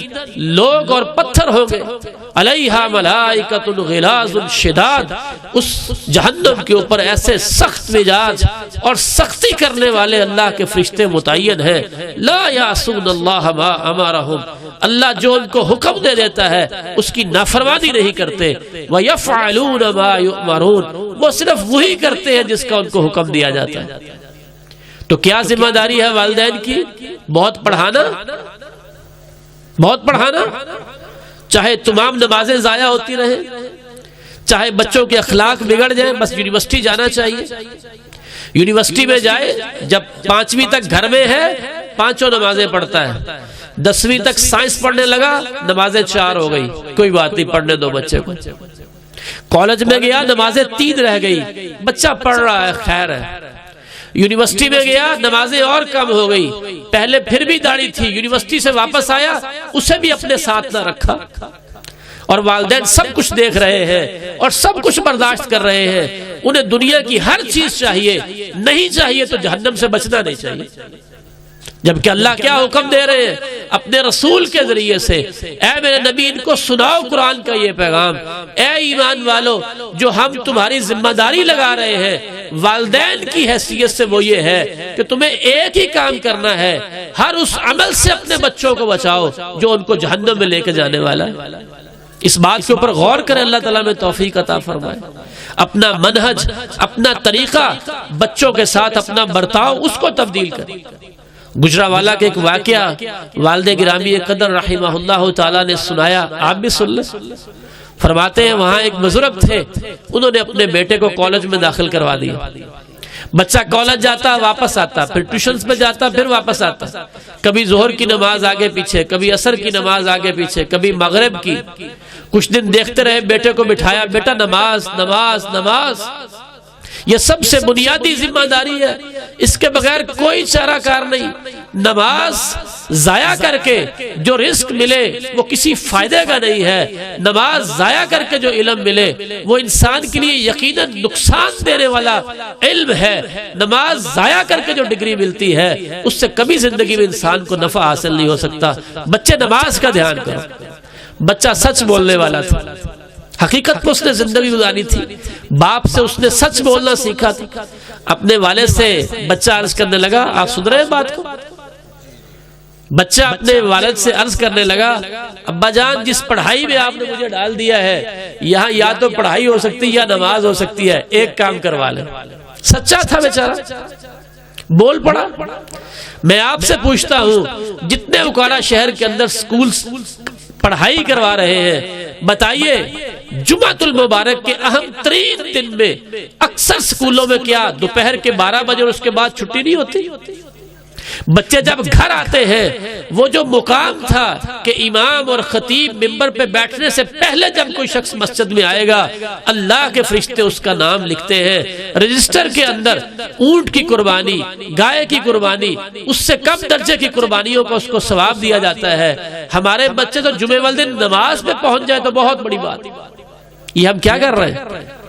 لوگ اور پتھر ہوں گے، علیہا ملائکۃ غلاظ شداد، اس جہنم کے اوپر ایسے سخت مزاج اور سختی کرنے والے اللہ کے فرشتے متعین ہیں، لا یعصون اللہ ما امرہم، اللہ جو ان کو حکم دے دیتا ہے اس کی نافرمانی نہیں کرتے، ویفعلون ما یؤمرون، وہ صرف وہی کرتے ہیں جس کا ان کو حکم دیا جاتا ہے۔ تو کیا ذمہ داری ہے والدین کی؟ بہت پڑھانا، بہت پڑھانا، چاہے تمام نمازیں ضائع ہوتی رہیں، چاہے بچوں کے اخلاق بگڑ جائیں، بس یونیورسٹی جانا چاہیے، یونیورسٹی میں جائے، جب 5ویں تک گھر میں ہے 5 نمازیں پڑھتا ہے، 10ویں تک سائنس پڑھنے لگا نمازیں 4 ہو گئی، کوئی بات نہیں پڑھنے دو بچے کو، کالج میں گیا نمازیں 3 رہ گئی، بچہ پڑھ رہا ہے خیر ہے، یونیورسٹی میں گیا نمازیں اور کم ہو گئی، پہلے پھر بھی داڑھی تھی، یونیورسٹی سے واپس آیا اسے بھی اپنے ساتھ نہ رکھا، اور والدین سب کچھ دیکھ رہے ہیں اور سب کچھ برداشت کر رہے ہیں، انہیں دنیا کی ہر چیز چاہیے، نہیں چاہیے تو جہنم سے بچنا نہیں چاہیے، جبکہ اللہ کیا حکم دے رہے ہیں اپنے رسول کے ذریعے سے، اے میرے نبی ان کو سناؤ قرآن کا یہ پیغام، اے ایمان والو جو ہم تمہاری ذمہ داری لگا رہے ہیں والدین کی حیثیت سے وہ یہ ہے کہ تمہیں ایک ہی کام کرنا ہے، ہر اس عمل سے اپنے بچوں کو بچاؤ جو ان کو جہنم میں لے کے جانے والا ہے۔ اس بات کے اوپر غور کریں، اللہ تعالیٰ میں توفیق عطا فرمائے، اپنا منہج، اپنا طریقہ، بچوں کے ساتھ اپنا برتاؤ اس کو تبدیل کریں۔ گجرانوالہ کے ایک واقعہ والد گرامی قدر رحمہ اللہ تعالیٰ نے سنایا، آپ بھی سن لیں۔ فرماتے ہیں وہاں ایک بزرگ تھے، انہوں نے اپنے بیٹے کو کالج میں داخل کروا دیا، بچہ کالج جاتا واپس آتا، پھر ٹیوشنز پہ جاتا، پھر واپس آتا، کبھی ظہر کی نماز آگے پیچھے، کبھی عصر کی نماز آگے پیچھے، کبھی مغرب کی۔ کچھ دن دیکھتے رہے، بیٹے کو بٹھایا، بیٹا نماز نماز نماز۔ یہ سب سے بنیادی ذمہ داری ہے، اس کے بغیر کوئی چارہ کار نہیں۔ نماز ضائع کر کے جو رزق ملے وہ کسی فائدے کا نہیں ہے، نماز ضائع کر کے جو علم ملے وہ انسان کے لیے یقیناً نقصان دینے والا علم ہے۔ نماز ضائع کر کے جو ڈگری ملتی ہے اس سے کبھی زندگی میں انسان کو نفع حاصل نہیں ہو سکتا۔ بچے نماز کا دھیان کرو۔ بچہ سچ بولنے والا تھا، حقیقت میں اس نے زندگی گزاری تھی، باپ سے اس نے سچ بولنا سیکھا تھا۔ اپنے والد سے بچہ عرض کرنے لگا، آپ سن رہے ہیں بات کو؟ بچہ اپنے والد سے عرض کرنے لگا، ابا جان جس پڑھائی میں آپ نے مجھے ڈال دیا ہے یہاں یا تو پڑھائی ہو سکتی ہے یا نماز ہو سکتی ہے، ایک کام کروا لیں۔ سچا تھا بیچارہ، بول پڑا۔ میں آپ سے پوچھتا ہوں جتنے اوکارا شہر کے اندر سکول پڑھائی کروا رہے ہیں، بتائیے جمعۃ المبارک کے اہم ترین دن میں اکثر سکولوں میں کیا دوپہر کے 12 بجے اور اس کے بعد چھٹی نہیں ہوتی؟ بچے جب گھر آتے ہیں وہ جو مقام تھا کہ امام اور خطیب ممبر پہ بیٹھنے سے پہلے جب کوئی شخص مسجد میں آئے گا اللہ کے فرشتے اس کا نام لکھتے ہیں، رجسٹر کے اندر اونٹ کی قربانی، گائے کی قربانی، اس سے کم درجے کی قربانیوں کا اس کو ثواب دیا جاتا ہے۔ ہمارے بچے تو جمعے والے دن نماز پہ پہنچ جائے تو بہت بڑی بات۔ یہ ہم کیا کر رہے ہیں؟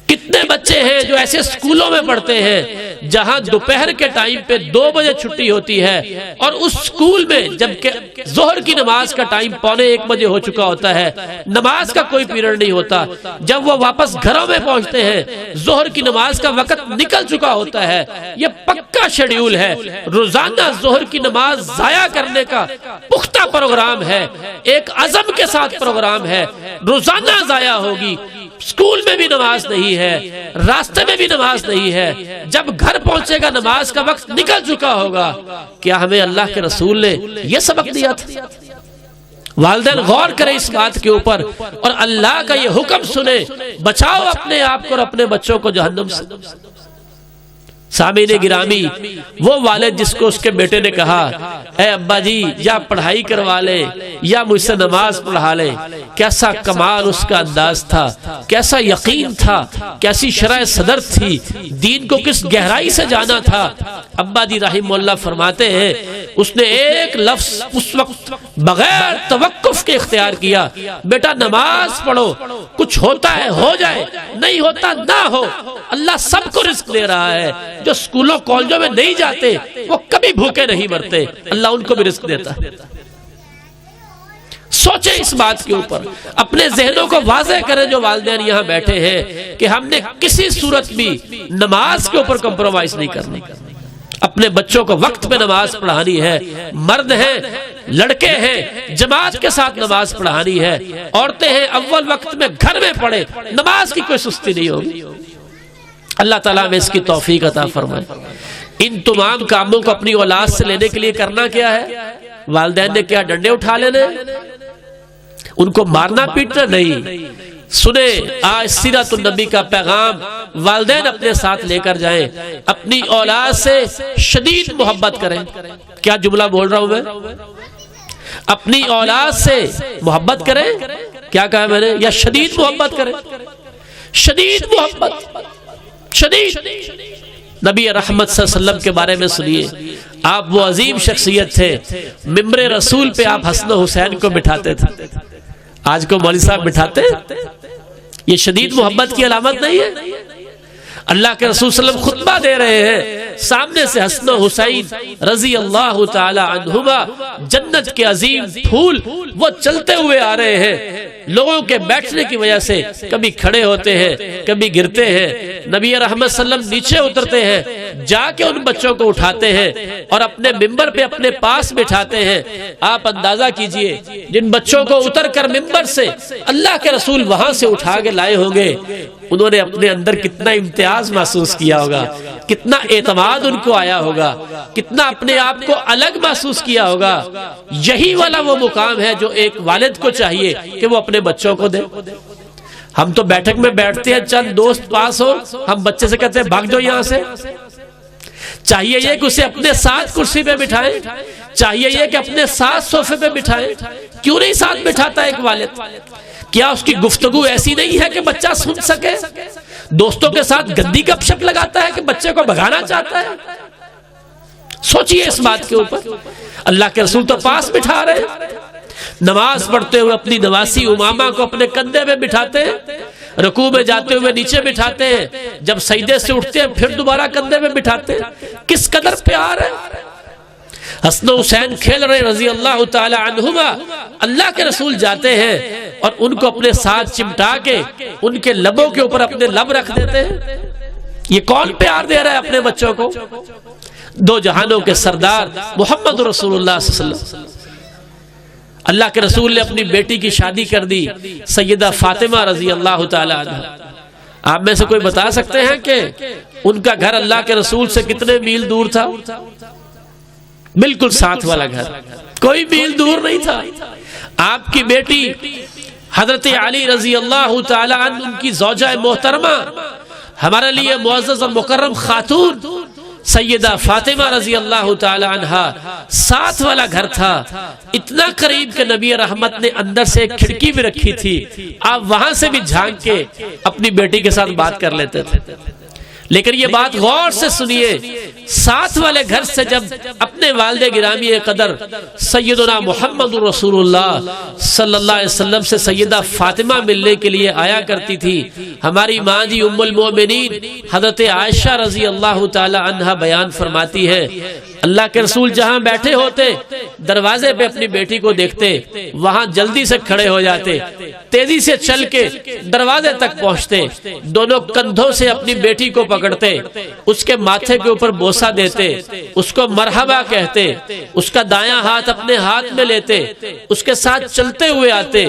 کتنے بچے ہیں جو ایسے سکولوں میں پڑھتے ہیں جہاں دوپہر کے ٹائم پہ 2 بجے چھٹی ہوتی ہے اور اس سکول میں جبکہ ظہر کی نماز کا ٹائم 12:45 بجے ہو چکا ہوتا ہے، نماز کا کوئی پیریڈ نہیں ہوتا۔ جب وہ واپس گھروں میں پہنچتے ہیں ظہر کی نماز کا وقت نکل چکا ہوتا ہے۔ یہ پکا شیڈیول ہے، روزانہ ظہر کی نماز ضائع کرنے کا پختہ پروگرام ہے، ایک عزم کے ساتھ پروگرام ہے، روزانہ ضائع ہوگی۔ سکول میں بھی نماز نہیں ہے، راستے میں بھی نماز نہیں ہے، جب گھر پہنچے گا نماز کا وقت نکل چکا ہوگا۔ کیا ہمیں اللہ کے رسول نے یہ سبق دیا تھا؟ والدین غور کریں اس بات کے اوپر اور اللہ کا یہ حکم سنیں، بچاؤ اپنے آپ کو اور اپنے بچوں کو جہنم سے۔ سامعین گرامی، وہ والد جس کو اس کے بیٹے نے کہا اے ابا جی یا پڑھائی کروا لے یا مجھ سے نماز پڑھا لے، کیسا کمال اس کا انداز تھا، کیسا یقین تھا، کیسی شرح صدر تھی، دین کو کس گہرائی سے جانا تھا۔ ابا جی رحمہ اللہ فرماتے ہیں اس نے ایک لفظ اس وقت بغیر توقف کے اختیار کیا، بیٹا نماز پڑھو، کچھ ہوتا ہے ہو جائے، نہیں ہوتا نہ ہو، اللہ سب کو رزق دے رہا ہے۔ جو سکولوں کالجوں میں نہیں جاتے وہ کبھی بھوکے نہیں مرتے، اللہ ان کو بھی رزق دیتا ہے۔ سوچیں اس بات کے اوپر، اپنے ذہنوں کو واضح کریں جو والدین یہاں بیٹھے ہیں کہ ہم نے کسی صورت بھی نماز کے اوپر کمپرومائز نہیں کرنی، اپنے بچوں کو وقت پہ نماز پڑھانی ہے، مرد ہیں لڑکے ہیں جماعت کے ساتھ نماز پڑھانی ہے، عورتیں ہیں اول وقت میں گھر میں پڑھے، نماز کی کوئی سستی نہیں ہوگی۔ اللہ تعالیٰ میں اس کی توفیق عطا فرمائے۔ ان تمام کاموں کو اپنی اولاد سے لینے کے لیے کرنا کیا ہے؟ والدین نے کیا ڈنڈے اٹھا لینے، ان کو مارنا پیٹنا نہیں۔ سنیں آج سیرت النبی کا پیغام والدین اپنے ساتھ لے کر جائیں، اپنی اولاد سے شدید محبت کریں۔ کیا جملہ بول رہا ہوں میں؟ اپنی اولاد سے محبت کریں، کیا کہا میں نے؟ یا شدید محبت کریں، شدید محبت، شدید۔ نبی رحمت صلی اللہ علیہ وسلم کے بارے میں سنیے، آپ وہ عظیم شخصیت تھے، ممبر رسول پہ آپ حسن و حسین کو بٹھاتے تھے، آج کو مولوی صاحب بٹھاتے ہیں؟ یہ شدید محبت کی علامت نہیں ہے؟ اللہ کے رسول صلی اللہ علیہ وسلم خطبہ دے رہے ہیں، سامنے سے حسن و حسین رضی اللہ تعالی عنہما جنت کے عظیم پھول وہ چلتے ہوئے آ رہے ہیں، لوگوں کے بیٹھنے کی وجہ سے کبھی کھڑے ہوتے ہیں کبھی گرتے ہیں، نبی رحمت صلی اللہ علیہ وسلم نیچے اترتے ہیں، جا کے ان بچوں کو اٹھاتے ہیں اور اپنے ممبر پہ اپنے پاس بٹھاتے ہیں۔ آپ اندازہ کیجئے جن بچوں کو اتر کر ممبر سے اللہ کے رسول وہاں سے اٹھا کے لائے ہوں گے، انہوں نے اپنے اندر کتنا امتیاز محسوس کیا ہوگا، کتنا اعتماد ان کو آیا ہوگا، کتنا اپنے آپ کو الگ محسوس کیا ہوگا۔ یہی والا وہ مقام ہے جو ایک والد کو چاہیے کہ وہ اپنے بچوں کو دے۔ ہم تو بیٹھک میں بیٹھتے ہیں، چند دوست پاس ہو، ہم بچے سے کہتے ہیں بھاگ جاؤ یہاں سے۔ چاہیے یہ کہ اسے اپنے ساتھ کرسی پہ بٹھائیں، چاہیے یہ کہ اپنے ساتھ صوفے پہ بٹھائیں۔ کیوں نہیں ساتھ بٹھاتا ایک والد؟ کیا اس کی گفتگو ایسی نہیں ہے کہ بچہ سن سکے؟ دوستوں کے ساتھ گندی گپ شپ لگاتا ہے کہ بچے کو بھگانا چاہتا ہے؟ سوچئے اس بات کے اوپر۔ اللہ کے رسول تو پاس بٹھا رہے ہیں، نماز پڑھتے ہوئے اپنی نواسی امامہ کو اپنے کندھے پہ بٹھاتے ہیں، رکوع میں جاتے ہوئے نیچے بٹھاتے ہیں، جب سجدے سے اٹھتے ہیں پھر دوبارہ کندھے پہ بٹھاتے ہیں۔ کس قدر پیار ہے۔ حسن و حسین کھیل رہے رضی اللہ تعالی عنہما، اللہ کے رسول جاتے ہیں اور ان کو اپنے ساتھ چمٹا کے ان کے لبوں کے اوپر اپنے لب رکھ دیتے ہیں۔ یہ کون پیار دے رہا ہے اپنے بچوں کو؟ دو جہانوں کے سردار محمد رسول اللہ صلی اللہ علیہ وسلم۔ اللہ کے رسول نے اپنی بیٹی کی شادی کر دی سیدہ فاطمہ رضی اللہ تعالی عنہ۔ آپ میں سے کوئی بتا سکتے ہیں کہ ان کا گھر اللہ کے رسول سے کتنے میل دور تھا؟ بالکل ساتھ والا گھر، کوئی میل دور نہیں تھا۔ آپ کی بیٹی حضرت علی رضی اللہ تعالی عنہ، ان کی زوجہ محترمہ، ہمارے لیے معزز اور مکرم خاتون سیدہ فاطمہ رضی اللہ تعالی عنہا، ساتھ والا گھر تھا، اتنا قریب کہ نبی رحمت نے اندر سے ایک کھڑکی بھی رکھی تھی، آپ وہاں سے بھی جھانک کے اپنی بیٹی کے ساتھ بات کر لیتے تھے۔ لیکن یہ بات غور سے سنیے، ساتھ والے گھر سے جب اپنے والد گرامی قدر سیدنا محمد رسول اللہ صلی اللہ علیہ وسلم سے سیدہ فاطمہ ملنے کے لیے آیا کرتی تھی، ہماری ماں جی ام المومنین حضرت عائشہ رضی اللہ تعالی عنہا بیان فرماتی ہے، اللہ کے رسول جہاں بیٹھے ہوتے دروازے پہ اپنی بیٹی کو دیکھتے، وہاں جلدی سے کھڑے ہو جاتے، تیزی سے چل کے دروازے تک پہنچتے، دونوں کندھوں سے اپنی بیٹی کو پکڑتے، اس کے ماتھے کے اوپر بوسہ دیتے، اس کو مرحبا کہتے، اس کا دایاں ہاتھ اپنے ہاتھ میں لیتے، اس کے ساتھ چلتے ہوئے آتے،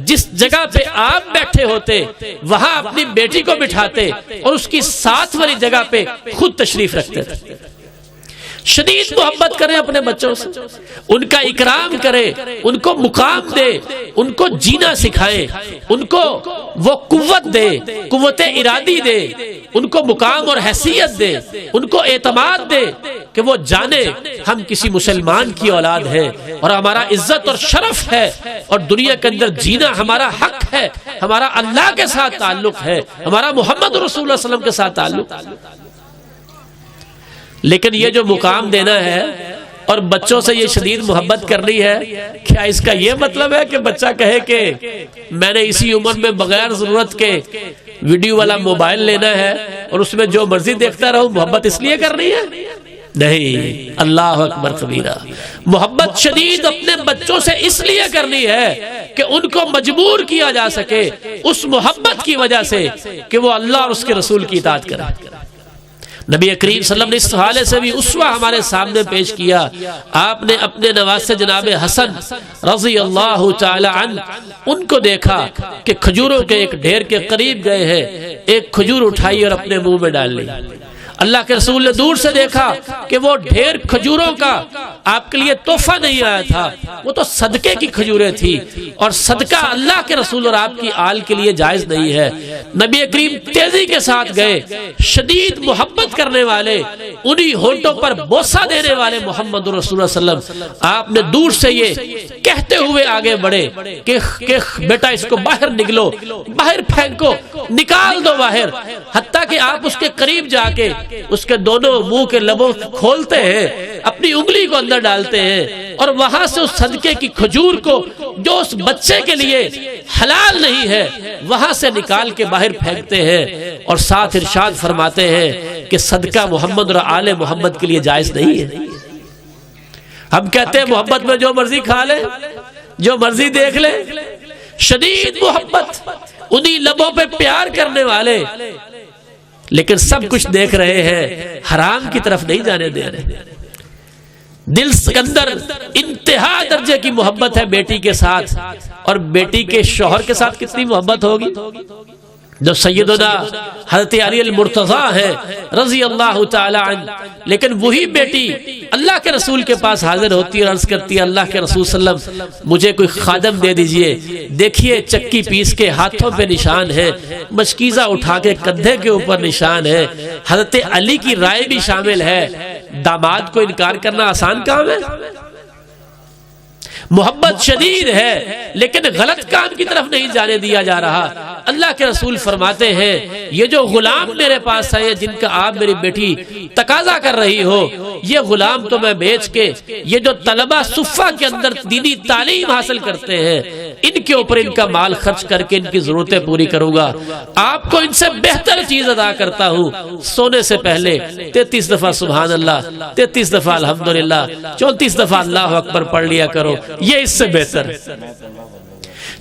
جس جگہ پہ آپ بیٹھے ہوتے وہاں اپنی بیٹی کو بٹھاتے اور اس کی ساتھ والی جگہ پہ خود تشریف رکھتے تھے۔ شدید محبت کریں اپنے بچوں سے، ان کا اکرام کریں، ان کو مقام دے، ان کو جینا سکھائیں، ان کو وہ قوت دے، قوت ارادی دے، ان کو مقام اور حیثیت دے، ان کو اعتماد دے کہ وہ جانے ہم کسی مسلمان کی اولاد ہے اور ہمارا عزت اور شرف ہے اور دنیا کے اندر جینا ہمارا حق ہے، ہمارا اللہ کے ساتھ تعلق ہے، ہمارا محمد رسول اللہ صلی اللہ علیہ وسلم کے ساتھ تعلق ہے۔ لیکن یہ جو مقام دینا ہے اور بچوں سے یہ شدید محبت کرنی ہے، کیا اس کا یہ مطلب ہے کہ بچہ کہے کہ میں نے اسی عمر میں بغیر ضرورت کے ویڈیو والا موبائل لینا ہے اور اس میں جو مرضی دیکھتا رہوں؟ محبت اس لیے کرنی ہے؟ نہیں، اللہ اکبر کبیرہ۔ محبت شدید اپنے بچوں سے اس لیے کرنی ہے کہ ان کو مجبور کیا جا سکے اس محبت کی وجہ سے کہ وہ اللہ اور اس کے رسول کی اطاعت کریں۔ نبی کریم صلی اللہ علیہ وسلم نے اس حوالے سے بھی اسوہ ہمارے سامنے پیش کیا۔ آپ نے اپنے نواسے جناب حسن رضی اللہ تعالی عنہ ان کو دیکھا کہ کھجوروں کے ایک ڈھیر کے قریب گئے ہیں، ایک کھجور اٹھائی اور اپنے منہ میں ڈال لی۔ اللہ کے رسول نے دور سے دیکھا کہ وہ ڈھیر کھجوروں کا آپ کے لیے تحفہ نہیں آیا تھا، وہ تو صدقے کی کھجوریں تھی، اور صدقہ اللہ کے رسول اور آپ کی آل کے لیے جائز نہیں ہے۔ نبی کریم تیزی کے ساتھ گئے، شدید محبت کرنے والے، انہی ہونٹوں پر بوسہ دینے والے محمد رسول اللہ صلی اللہ علیہ وسلم، آپ نے دور سے یہ کہتے ہوئے آگے بڑھے کہ بیٹا اس کو باہر نکلو، باہر پھینکو، نکال دو باہر، حتیٰ کہ آپ اس کے قریب جا کے اس کے دونوں منہ کے لبوں کھولتے ہیں، اپنی انگلی کو اندر ڈالتے ہیں اور وہاں سے اس صدقے کی کھجور کو جو اس بچے کے لیے حلال نہیں ہے وہاں سے نکال کے باہر پھینکتے ہیں، اور ساتھ ارشاد فرماتے ہیں کہ صدقہ محمد اور آل محمد کے لیے جائز نہیں ہے۔ ہم کہتے ہیں محبت میں جو مرضی کھا لے، جو مرضی دیکھ لے، شدید محبت، انہی لبوں پہ پیار کرنے والے، لیکن سب کچھ دیکھ رہے ہیں، حرام کی طرف نہیں جانے دے رہے۔ دل کے اندر انتہا درجے کی محبت ہے بیٹی کے ساتھ، اور بیٹی کے شوہر کے ساتھ کتنی محبت ہوگی؟ جو سیدنا حضرت علی المرتضیٰ ہے رضی اللہ تعالی عنہ، لیکن وہی بیٹی اللہ کے رسول کے پاس حاضر ہوتی ہے اور عرض کرتی ہے اللہ کے رسول صلی اللہ علیہ وسلم مجھے کوئی خادم دے دیجئے، دیکھیے چکی پیس کے ہاتھوں پہ نشان ہے، مشکیزہ اٹھا کے کندھے کے اوپر نشان ہے، حضرت علی کی رائے بھی شامل ہے۔ داماد کو انکار کرنا آسان کام ہے؟ محبت شدید ہے لیکن غلط کام کی طرف نہیں جانے دیا جا رہا۔ اللہ کے رسول فرماتے ہیں یہ جو غلام میرے پاس آئے جن کا آپ میری بیٹی تقاضا کر رہی ہو، یہ غلام تو میں بیچ کے یہ جو طلبہ صفہ کے اندر دینی تعلیم حاصل کرتے ہیں ان کے اوپر ان کا مال خرچ کر کے ان کی ضرورتیں پوری کروں گا۔ آپ کو ان سے بہتر چیز ادا کرتا ہوں، سونے سے پہلے 33 دفعہ سبحان اللہ، 33 دفعہ الحمدللہ، 34 دفعہ اللہ اکبر پڑھ لیا کرو، یہ اس سے بہتر۔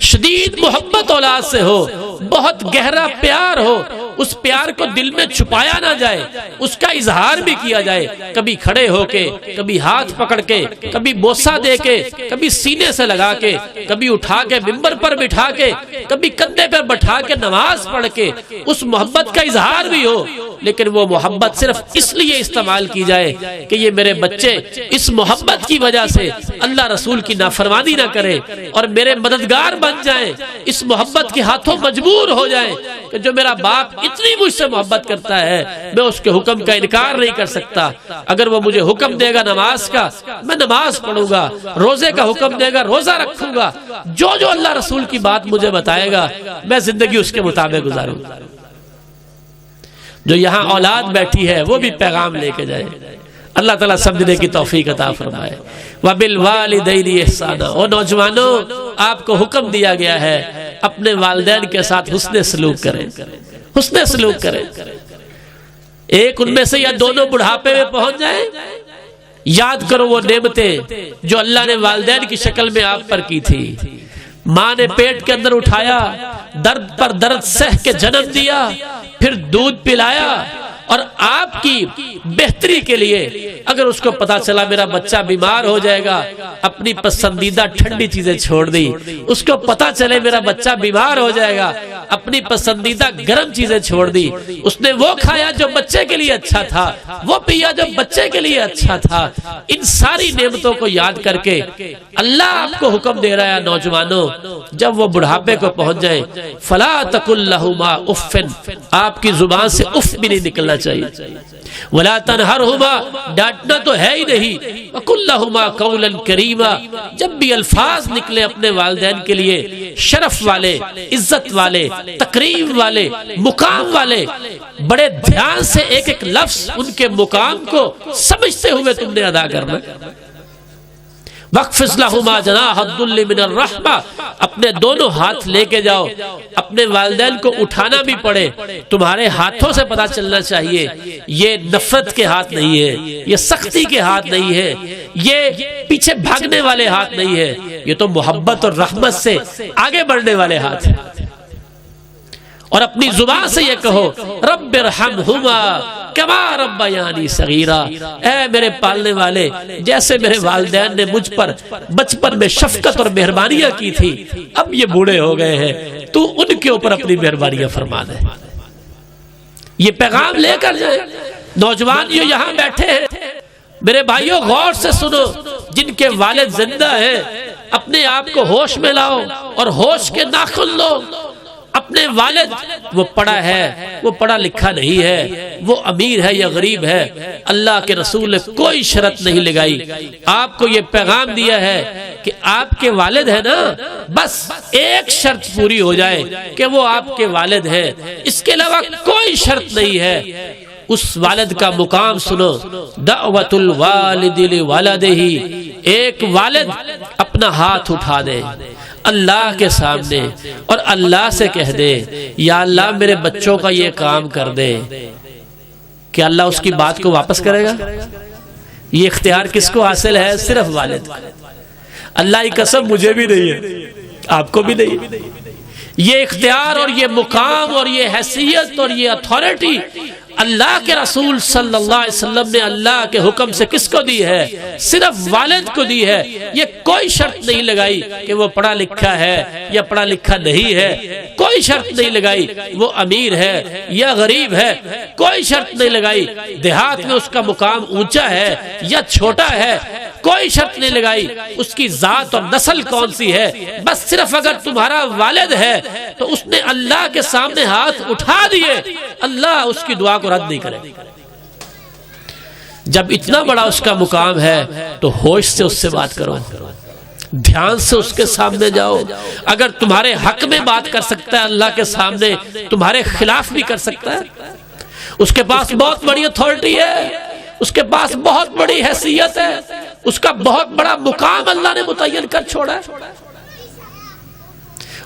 شدید محبت اولاد سے ہو، بہت گہرا پیار ہو، اس پیار کو دل میں چھپایا نہ جائے، اس کا اظہار بھی کیا جائے، کبھی کھڑے ہو کے، کبھی ہاتھ پکڑ کے، کبھی بوسہ دے کے، کبھی سینے سے لگا کے، کبھی اٹھا کے ممبر پر بٹھا کے، کبھی کندھے پر بٹھا کے نماز پڑھ کے اس محبت کا اظہار بھی ہو، لیکن وہ محبت صرف اس لیے استعمال کی جائے کہ یہ میرے بچے اس محبت کی وجہ سے اللہ رسول کی نافرمانی نہ کرے اور میرے مددگار بن جائیں، اس محبت کے ہاتھوں مجبور ہو جائیں کہ جو میرا باپ اتنی مجھ سے محبت کرتا ہے میں اس کے حکم کا انکار نہیں کر سکتا، اگر وہ مجھے حکم دے گا نماز کا میں نماز پڑھوں گا، روزے کا حکم دے گا روزہ رکھوں گا، جو جو اللہ رسول کی بات مجھے بتائے گا میں زندگی اس کے مطابق گزاروں گا۔ جو یہاں اولاد بیٹھی ہے وہ بھی پیغام لے کے جائے، اللہ تعالیٰ سمجھنے کی توفیق عطا فرمائے۔ وَبِالْوَالِدَيْنِ إِحْسَانًا، او نوجوانوں آپ کو حکم دیا گیا ہے اپنے والدین کے ساتھ حسن سلوک کریں، حسن سلوک کریں۔ ایک ان میں سے یا دونوں بڑھاپے میں پہنچ جائیں، یاد کرو وہ نعمتیں جو اللہ نے والدین کی شکل میں آپ پر کی تھی۔ ماں نے پیٹ کے اندر اٹھایا، درد پر درد سہ کے جنم دیا، پھر دودھ پلایا، اور آپ کی بہتری کے لیے اگر اس کو پتا چلا میرا بچہ بیمار ہو جائے گا اپنی پسندیدہ ٹھنڈی چیزیں چھوڑ دی، اس کو پتا چلے میرا بچہ بیمار ہو جائے گا اپنی پسندیدہ گرم چیزیں چھوڑ دی، اس نے وہ کھایا جو بچے کے لیے اچھا تھا، وہ پیا جو بچے کے لیے اچھا تھا۔ ان ساری نعمتوں کو یاد کر کے اللہ آپ کو حکم دے رہا ہے نوجوانوں جب وہ بڑھاپے کو پہنچ جائیں فلا تقل لہما اف، آپ کی زبان سے اف بھی نہیں نکلنا چاہیے، ولا تنہرہما، ڈانٹنا تو ہے ہی نہیں، وقل لہما قولا کریما، جب بھی الفاظ نکلے اپنے والدین کے لیے شرف والے، عزت والے، تکریم والے، مقام والے، بڑے دھیان سے ایک ایک لفظ ان کے مقام کو سمجھتے ہوئے تم نے ادا کرنا۔ وَاخْفِضْ لَهُمَا جَنَاحَ الذُّلِّ مِنَ الرَّحْمَةِ، اپنے دونوں ہاتھ لے کے جاؤ، اپنے والدین کو اٹھانا بھی پڑے تمہارے ہاتھوں سے پتا چلنا چاہیے یہ نفرت کے ہاتھ نہیں ہے، یہ سختی کے ہاتھ نہیں ہے، یہ پیچھے بھاگنے والے ہاتھ نہیں ہے، یہ تو محبت اور رحمت سے آگے بڑھنے والے ہاتھ ہیں۔ اور اپنی زبان سے یہ کہو رب ارحمہما کما ربیانی صغیرا، اے میرے پالنے والے جیسے میرے والدین نے مجھ پر بچپن میں شفقت اور مہربانیاں کی تھی اب یہ بوڑھے ہو گئے ہیں تو ان کے اوپر اپنی مہربانیاں فرما دے۔ یہ پیغام لے کر جائیں۔ نوجوان جو یہاں بیٹھے ہیں میرے بھائیوں غور سے سنو، جن کے والد زندہ ہیں اپنے آپ کو ہوش میں لاؤ اور ہوش کے ناخن لو۔ اپنے والد وہ پڑھا ہے، وہ پڑھا لکھا نہیں ہے، وہ امیر ہے یا غریب ہے، اللہ کے رسول نے کوئی شرط نہیں لگائی، آپ کو یہ پیغام دیا ہے کہ آپ کے والد ہیں نا، بس ایک شرط پوری ہو جائے کہ وہ آپ کے والد ہیں، اس کے علاوہ کوئی شرط نہیں ہے۔ اس والد کا مقام سنو، دعوت الوالد لولدہ، ایک والد اپنا ہاتھ اٹھا دے اللہ کے سامنے اور اللہ سے کہہ دے یا اللہ میرے بچوں کا یہ کام کر دے، کہ اللہ اس کی بات کو واپس کرے گا؟ یہ اختیار کس کو حاصل ہے؟ صرف والد۔ اللہ کی قسم مجھے بھی نہیں ہے، آپ کو بھی نہیں۔ یہ اختیار اور یہ مقام اور یہ حیثیت اور یہ اتھارٹی اللہ کے رسول صلی اللہ علیہ وسلم نے اللہ کے حکم سے کس کو دی ہے؟ صرف والد کو دی ہے۔ یہ کوئی شرط نہیں لگائی کہ وہ پڑھا لکھا ہے یا پڑھا لکھا نہیں ہے، کوئی شرط نہیں لگائی وہ امیر ہے یا غریب ہے، کوئی شرط نہیں لگائی دیہات میں اس کا مقام اونچا ہے یا چھوٹا ہے، کوئی شرط نہیں لگائی اس کی ذات اور نسل کون سی ہے۔ بس صرف اگر تمہارا والد ہے تو اس نے اللہ کے سامنے ہاتھ اٹھا دیے، اللہ اس کی دعا کو رد نہیں کرے۔ جب اتنا بڑا اس کا مقام ہے تو ہوش سے اس سے بات کرو، دھیان سے اس کے سامنے جاؤ۔ اگر تمہارے حق میں بات کر سکتا ہے اللہ کے سامنے، تمہارے خلاف بھی کر سکتا ہے۔ اس کے پاس بہت بڑی اتھارٹی ہے، اس کے پاس بہت بڑی حیثیت ہے، اس کا بہت بڑا مقام اللہ نے متعین کر چھوڑا ہے۔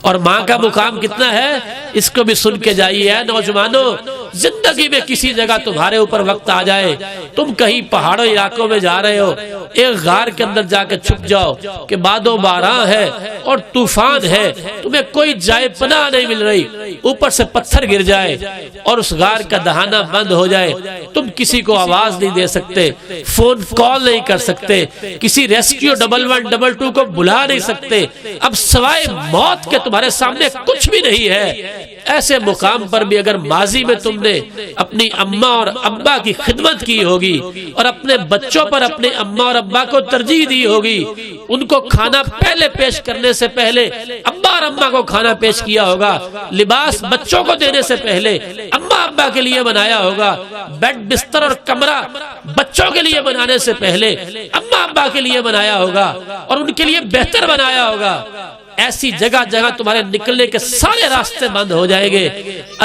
اور ماں کا مقام کتنا ہے اس کو بھی سن کے جائیے۔ اے نوجوانوں، زندگی میں کسی جگہ تمہارے اوپر وقت آ جائے، تم کہیں پہاڑوں علاقوں میں جا رہے ہو، ایک غار کے اندر جا کے چھپ جاؤ کہ باد و باران ہے اور طوفان ہے، تمہیں کوئی جائے پناہ نہیں مل رہی، اوپر سے پتھر گر جائے اور اس غار کا دہانہ بند ہو جائے، تم کسی کو آواز نہیں دے سکتے، فون کال نہیں کر سکتے، کسی ریسکیو 1112 کو بلا نہیں سکتے، اب سوائے موت کے تمہارے سامنے کچھ بھی نہیں ہے۔ ایسے مقام پر بھی اگر ماضی میں تم نے اپنی اماں اور ابا کی خدمت کی ہوگی اور اپنے بچوں پر اپنے اماں اور ابا کو ترجیح دی ہوگی، ان کو کھانا پہلے پیش کرنے سے پہلے ابا اور اماں کو کھانا پیش کیا ہوگا، لباس بچوں کو دینے سے پہلے اماں ابا کے لیے بنایا ہوگا، بیڈ بستر اور کمرہ بچوں کے لیے بنانے سے پہلے اماں ابا کے لیے بنایا ہوگا اور ان کے لیے بہتر بنایا ہوگا۔ ایسی جگہ جگہ تمہارے نکلنے کے سارے راستے بند ہو جائیں گے،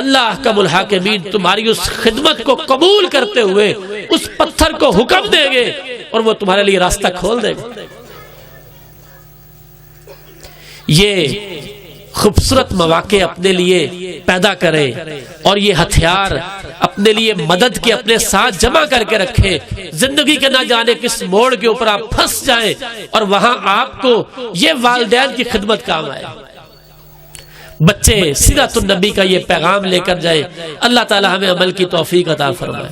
اللہ احکم الحاکمین تمہاری اس خدمت کو قبول کرتے ہوئے اس پتھر کو حکم دیں گے اور وہ تمہارے لیے راستہ کھول دے گا۔ یہ خوبصورت مواقع اپنے لیے پیدا کریں اور یہ ہتھیار اپنے لیے مدد کے اپنے ساتھ جمع کر کے رکھیں۔ زندگی کے نہ جانے کس موڑ کے اوپر آپ پھنس جائیں اور وہاں آپ کو یہ والدین کی خدمت کام آئے۔ بچے سیرت النبی کا یہ پیغام لے کر جائیں۔ اللہ تعالی ہمیں عمل کی توفیق عطا فرمائے۔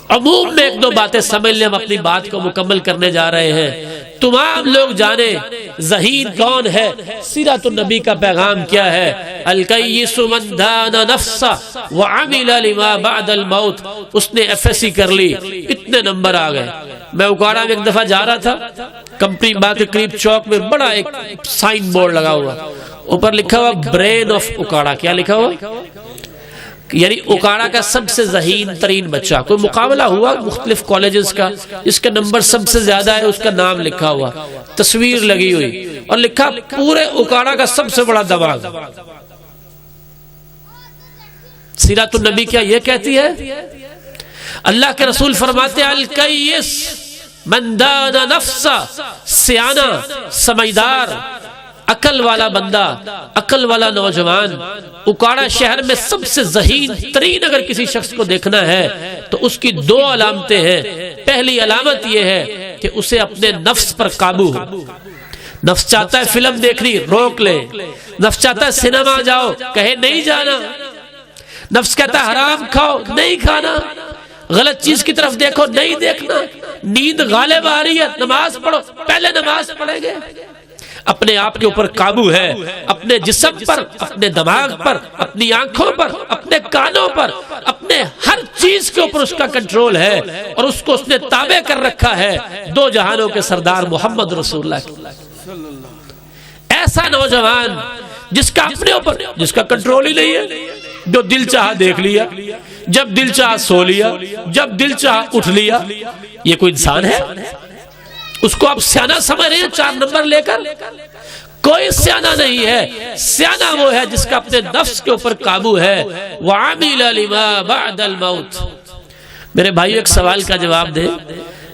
عموم میں ایک دو باتیں سمجھ لیں، ہم اپنی بات کو مکمل کرنے جا رہے ہیں۔ تمام لوگ جانیں ذہین کون ہے، سیرت النبی کا پیغام کیا ہے۔ الکیس من دان نفسہ وعمل لما بعد الموت۔ اس نے FSC کر لی، اتنے نمبر آ گئے۔ میں اکاڑا میں ایک دفعہ جا رہا تھا، کمپنی باغ کے قریب چوک میں بڑا ایک سائن بورڈ لگا ہوا، اوپر لکھا ہوا برین آف اکاڑا۔ کیا لکھا ہوا؟ یعنی اکاڑا کا سب سے ذہین ترین بچہ۔ کوئی مقابلہ ہوا مختلف کالجز کا، اس کا نمبر سب سے زیادہ ہے، اس کا نام لکھا ہوا، تصویر لگی ہوئی اور لکھا پورے اکاڑا کا سب سے بڑا دماغ۔ سیرت النبی کیا یہ کہتی ہے؟ اللہ کے رسول فرماتے ہیں الکیس من دان نفسہ، سیانہ، سمجھدار، عقل والا بندہ، عقل والا نوجوان۔ اکاڑا شہر میں سب سے ذہین ترین اگر کسی شخص کو دیکھنا ہے تو اس کی دو علامتیں ہیں۔ پہلی علامت یہ ہے کہ اسے اپنے نفس پر قابو ہو۔ نفس چاہتا ہے فلم دیکھنی، روک لے۔ نفس چاہتا ہے سینما جاؤ، کہے نہیں جانا۔ نفس کہتا ہے حرام کھاؤ، نہیں کھانا۔ غلط چیز کی طرف دیکھو، نہیں دیکھنا۔ نیند غالب آ رہی ہے، نماز پڑھو، پہلے نماز پڑھیں گے۔ اپنے آپ کے اوپر قابو ہے، اپنے جسم پر، اپنے دماغ پر، اپنی آنکھوں پر، اپنے کانوں پر، اپنے ہر چیز کے اوپر اس کا کنٹرول ہے اور اس کو اس نے تابع کر رکھا ہے دو جہانوں کے سردار محمد رسول اللہ۔ ایسا نوجوان جس کا اپنے اوپر جس کا کنٹرول ہی نہیں ہے، جو دل چاہا دیکھ لیا، جب دل چاہا سو لیا، جب دل چاہا اٹھ لیا، یہ کوئی انسان ہے؟ اس کو آپ سیانہ سمجھ رہے ہیں 4 نمبر لے کر؟ کوئی سیانہ نہیں ہے۔ سیانہ وہ ہے جس کا اپنے نفس کے اوپر قابو ہے۔ وَعَمِلَ لِمَا بَعْدَ الْمَوْتِ۔ میرے بھائی ایک سوال کا جواب دیں۔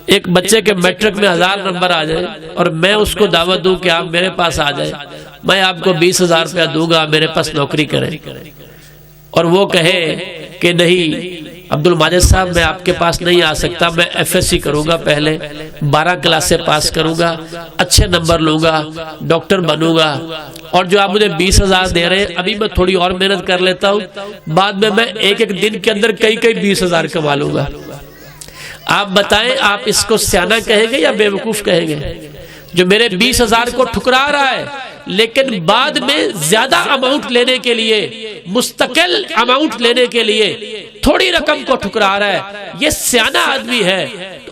ایک بچے کے میٹرک میں 1000 نمبر آ جائے اور میں اس کو دعوت دوں کہ آپ میرے پاس آ جائیں، میں آپ کو 20,000 روپیہ دوں گا، میرے پاس نوکری کریں، اور وہ کہے کہ نہیں عبد الماجد صاحب میں آپ کے پاس نہیں آ سکتا، میں ایف ایس سی کروں گا، پہلے 12 کلاسیں پاس کروں گا، اچھے نمبر لوں گا، ڈاکٹر بنوں گا، اور جو آپ مجھے 20,000 دے رہے ہیں ابھی میں تھوڑی اور محنت کر لیتا ہوں، بعد میں ایک دن کے اندر کئی 20,000 کما لوں گا۔ آپ بتائیں، آپ اس کو سیانہ کہیں گے یا بیوقوف کہیں گے؟ جو میرے 20,000 کو ٹھکرا رہا ہے لیکن بعد میں زیادہ اماؤنٹ لینے کے لیے، مستقل اماؤنٹ لینے کے لیے تھوڑی رقم کو ٹھکرا رہا ہے، یہ سیانہ آدمی ہے۔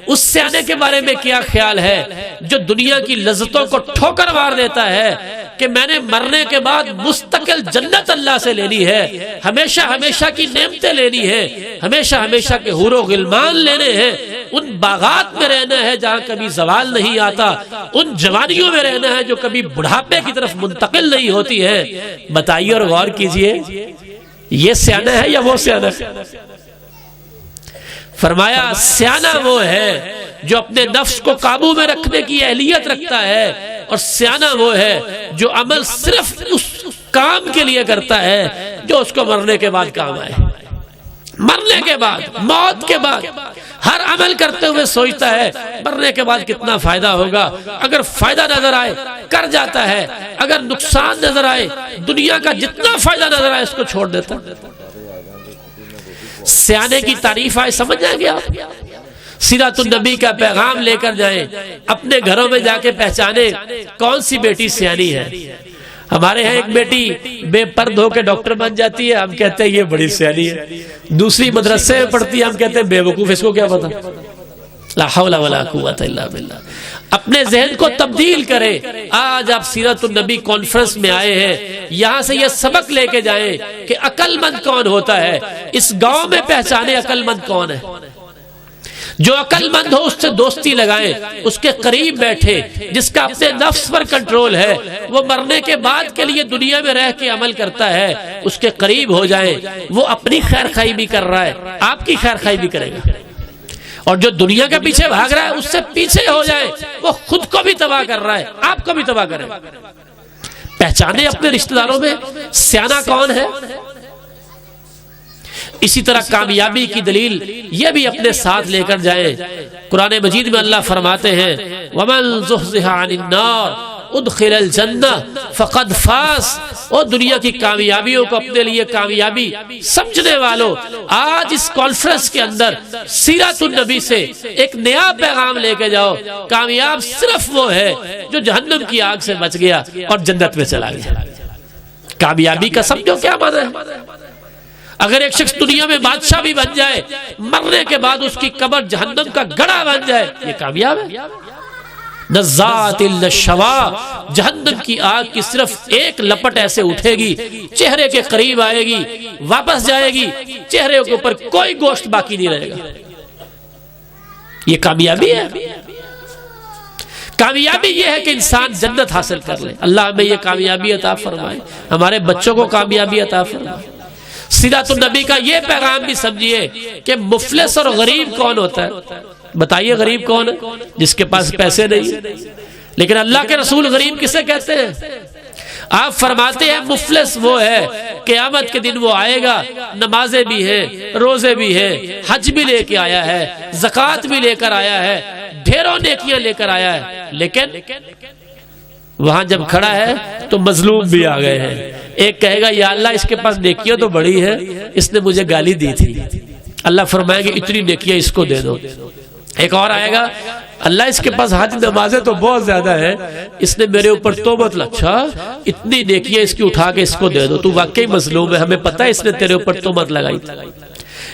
اس سیانے کے بارے میں کیا خیال ہے جو دنیا کی لذتوں کو ٹھوکر مار دیتا ہے کہ میں نے مرنے کے بعد مستقل جنت اللہ سے لینی ہے، ہمیشہ ہمیشہ کی نعمتیں لینی ہے، ہمیشہ ہمیشہ کے حور و غلمان لینے ہیں، ان باغات میں رہنا ہے جہاں کبھی زوال نہیں آتا، ان جوانیوں میں رہنا ہے جو کبھی بڑھاپے کی طرف منتقل نہیں ہوتی ہے۔ بتائیے اور غور کیجئے، یہ سیانہ ہے یا وہ سیانہ ہے؟ فرمایا سیانہ وہ ہے جو اپنے نفس کو قابو میں رکھنے کی اہلیت رکھتا ہے، اور سیانہ وہ ہے جو عمل صرف اس کام کے لیے کرتا ہے جو اس کو مرنے کے بعد کام آئے۔ مرنے کے بعد، موت کے بعد ہر عمل کرتے ہوئے سوچتا ہے مرنے کے بعد کتنا فائدہ ہوگا، اگر فائدہ نظر آئے کر جاتا ہے، اگر نقصان نظر آئے، دنیا کا جتنا فائدہ نظر آئے اس کو چھوڑ دیتا ہے۔ سیانے کی تعریف آئے، سمجھ جائیں گے آپ؟ سیرت النبی کا پیغام لے کر جائیں، اپنے گھروں میں جا کے پہچانے کون سی بیٹی سیانی ہے۔ ہمارے ہاں ایک بیٹی بے پرد ہو کے ڈاکٹر بن جاتی ہے، ہم کہتے ہیں یہ بڑی سیانی ہے۔ دوسری مدرسے میں پڑھتی ہے، ہم کہتے ہیں بے وقوف، اس کو کیا پتا۔ لا حول ولا قوت الا باللہ۔ اپنے ذہن کو تبدیل کرے۔ آج آپ سیرت النبی کانفرنس میں آئے ہیں، یہاں سے یہ سبق لے کے جائیں کہ عقل مند کون ہوتا ہے۔ اس گاؤں میں پہچانے عقل مند کون ہے۔ جو عقل مند ہو اس سے دوستی لگائیں، اس کے قریب بیٹھے، جس کا اپنے نفس پر کنٹرول ہے، وہ مرنے کے بعد کے لیے دنیا میں رہ کے عمل کرتا ہے، اس کے قریب ہو جائیں۔ وہ اپنی خیر خواہی بھی کر رہا ہے، آپ کی خیر خواہی بھی کرے گا۔ اور جو دنیا کے پیچھے بھاگ رہا ہے اس سے پیچھے ہو جائے، وہ خود کو بھی تباہ کر رہا ہے، آپ کو بھی تباہ کرے۔ پہچانے اپنے رشتہ داروں میں سیانہ کون ہے۔ اسی طرح کامیابی کی دلیل یہ بھی اپنے ساتھ لے کر جائیں۔ قرآن مجید میں اللہ فرماتے ہیں وَمَن زُحْزِحَ عَنِ النَّارِ ادخل الجنہ فقد فاز۔ اور دنیا کی کامیابیوں کو اپنے لیے کامیابی سمجھنے والوں، آج اس کانفرنس کے اندر سیرت النبی سے ایک نیا پیغام لے کے جاؤ۔ کامیاب صرف وہ ہے جو جہنم کی آگ سے بچ گیا اور جنت میں چلا گیا۔ کامیابی کا سمجھو کیا معنی ہے۔ اگر ایک شخص دنیا میں بادشاہ بھی بن جائے، مرنے کے بعد اس کی قبر جہنم کا گڑھا بن جائے، یہ کامیاب ہے۔ نزات الشوا، جہنم کی آگ کی صرف ایک لپٹ ایسے اٹھے گی، چہرے کے قریب آئے گی، واپس جائے گی، چہرے کے اوپر کوئی گوشت باقی نہیں رہے گا۔ یہ کامیابی ہے۔ کامیابی یہ ہے کہ انسان جنت حاصل کر لے۔ اللہ ہمیں یہ کامیابی عطا فرمائے، ہمارے بچوں کو کامیابی عطا فرمائے۔ سیرت النبی کا یہ پیغام بھی سمجھیے کہ مفلس اور غریب کون ہوتا ہے۔ بتائیے غریب کون ہے؟ جس کے پاس پیسے نہیں۔ لیکن اللہ کے رسول غریب کسے کہتے ہیں؟ آپ فرماتے ہیں مفلس وہ ہے قیامت کے دن وہ آئے گا، نمازیں بھی ہیں، روزے بھی ہیں، حج بھی لے کے آیا ہے، زکوٰۃ بھی لے کر آیا ہے، ڈھیروں نیکیاں لے کر آیا ہے، لیکن وہاں جب کھڑا ہے تو مظلوم بھی آ گئے ہیں۔ ایک کہے گا یا اللہ اس کے پاس نیکیاں تو بڑی ہے، اس نے مجھے گالی دی تھی، اللہ فرمائے گا اتنی نیکیاں اس کو دے دو۔ ایک اور آئے گا اللہ اس کے پاس حج نمازیں تو بہت زیادہ ہے، اس نے میرے اوپر توبت، اچھا اتنی نیکیاں اس کی اٹھا کے اس کو دے دو، تو واقعی مظلوم ہے، ہمیں پتہ ہے اس نے تیرے اوپر توبت لگائی تھی۔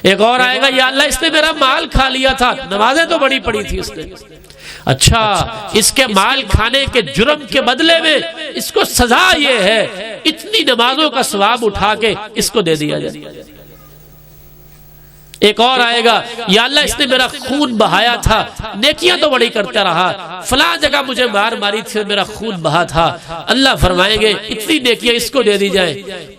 ایک اور آئے گا یا اللہ اس نے میرا مال کھا لیا تھا، نمازیں تو بڑی پڑی تھی اس نے، اچھا اس کے مال کھانے کے جرم کے بدلے میں اس کو سزا یہ ہے اتنی نمازوں کا ثواب اٹھا کے اس کو دے دیا جائے۔ ایک اور آئے گا یا اللہ اس نے میرا خون بہایا تھا، نیکیاں تو بڑی کرتا رہا، فلاں جگہ مجھے مار ماری تھی، میرا خون بہا تھا، اللہ فرمائیں گے اتنی نیکیاں اس کو دے دی جائیں۔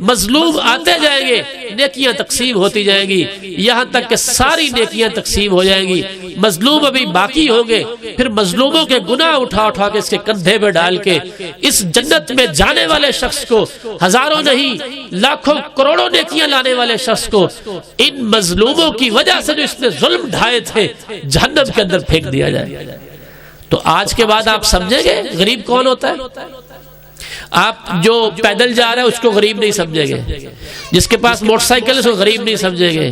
مظلوم آتے جائیں گے، نیکیاں تقسیم ہوتی جائیں گی یہاں تک کہ ساری نیکیاں تقسیم ہو جائیں گی. مظلوم ابھی باقی ہوں گے، پھر مظلوموں کے گناہ اٹھا اٹھا کے اس کے کندھے پہ ڈال کے اس جنت میں جانے والے شخص کو، ہزاروں نہیں لاکھوں کروڑوں نیکیاں لانے والے شخص کو، ان مظلوموں کی وجہ سے جو اس نے ظلم ڈھائے تھے جہنم کے اندر پھینک دیا جائے. تو آج کے بعد آپ سمجھیں گے غریب کون ہوتا ہے؟ آپ جو پیدل جا رہے ہیں اس کو غریب نہیں سمجھیں گے، جس کے پاس موٹر سائیکل ہے اس کو غریب نہیں سمجھیں گے،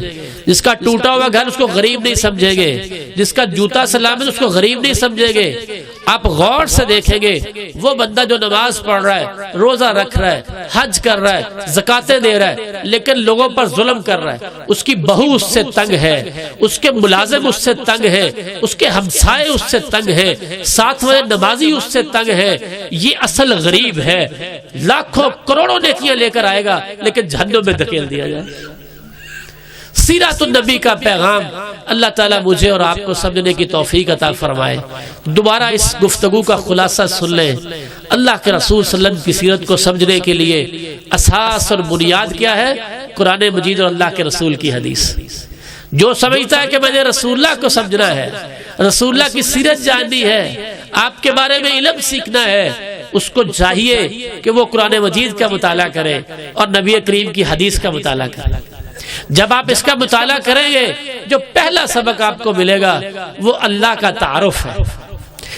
جس کا ٹوٹا ہوا گھر اس کو غریب نہیں سمجھیں گے، جس کا جوتا سلامت اس کو غریب نہیں سمجھیں گے. آپ غور سے دیکھیں گے وہ بندہ جو نماز پڑھ رہا ہے، روزہ رکھ رہا ہے، حج کر رہا ہے، زکاتیں دے رہا ہے، لیکن لوگوں پر ظلم کر رہا ہے، اس کی بہو اس سے تنگ ہے، اس کے ملازم اس سے تنگ ہے، اس کے ہمسائے اس سے تنگ ہے، ساتھ میں نمازی اس سے تنگ ہے، یہ اصل غریب ہے. لاکھوں کروڑوں نیکیاں لے کر آئے گا لیکن جہنم میں دھکیل دیا جائے. سیرت النبی کا پیغام اللہ تعالیٰ مجھے اور آپ کو سمجھنے کی توفیق عطا فرمائے. دوبارہ اس گفتگو کا خلاصہ سن لیں. اللہ کے رسول صلی اللہ علیہ وسلم کی سیرت کو سمجھنے کے لیے اساس اور بنیاد کیا ہے؟ قرآن مجید اور اللہ کے رسول کی حدیث. جو سمجھتا ہے کہ مجھے رسول اللہ کو سمجھنا ہے، رسول اللہ کی سیرت جاننی ہے، آپ کے بارے میں علم سیکھنا ہے، اس کو چاہیے کہ وہ قرآن مجید کا مطالعہ کرے اور نبی کریم کی حدیث کا مطالعہ کرے. جب آپ اس کا مطالعہ کریں گے جو پہلا سبق آپ کو ملے گا وہ اللہ کا تعارف ہے.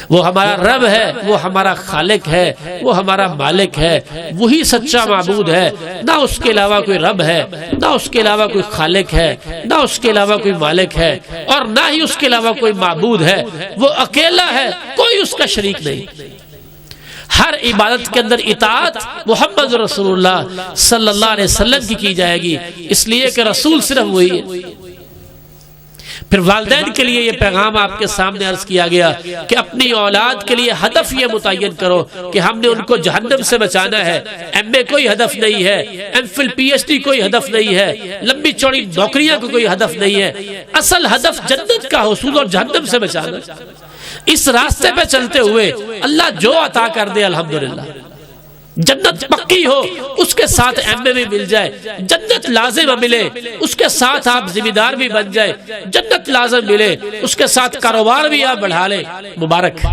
وہ ہمارا رب ہے، وہ ہمارا خالق ہے، وہ ہمارا مالک ہے، وہی سچا معبود ہے، نہ اس کے علاوہ کوئی رب ہے، نہ اس کے علاوہ کوئی خالق ہے، نہ اس کے علاوہ کوئی مالک ہے، اور نہ ہی اس کے علاوہ کوئی معبود ہے. وہ اکیلا ہے، کوئی اس کا شریک نہیں. ہر عبادت کے اندر اطاعت محمد رسول اللہ صلی اللہ علیہ وسلم کی جائے گی، اس لیے کہ رسول صرف وہی ہے. پھر والدین کے لیے یہ پیغام آپ کے سامنے عرض کیا گیا کہ اپنی اولاد کے لیے ہدف یہ متعین کرو کہ ہم نے ان کو جہنم سے بچانا ہے. ایم اے کوئی ہدف نہیں ہے، M Phil P H D کوئی ہدف نہیں ہے، لمبی چوڑی نوکریاں کو کوئی ہدف نہیں ہے. اصل ہدف جنت کا حصول اور جہنم سے بچانا. اس راستے پہ چلتے ہوئے اللہ جو عطا کر دے الحمدللہ. جنت پکی ہو اس کے ساتھ ایم اے بھی مل جائے، جنت لازم ملے اس کے ساتھ آپ ذمہ دار بھی بن جائے، جنت لازم ملے اس کے ساتھ کاروبار بھی آپ بڑھا لیں، مبارک.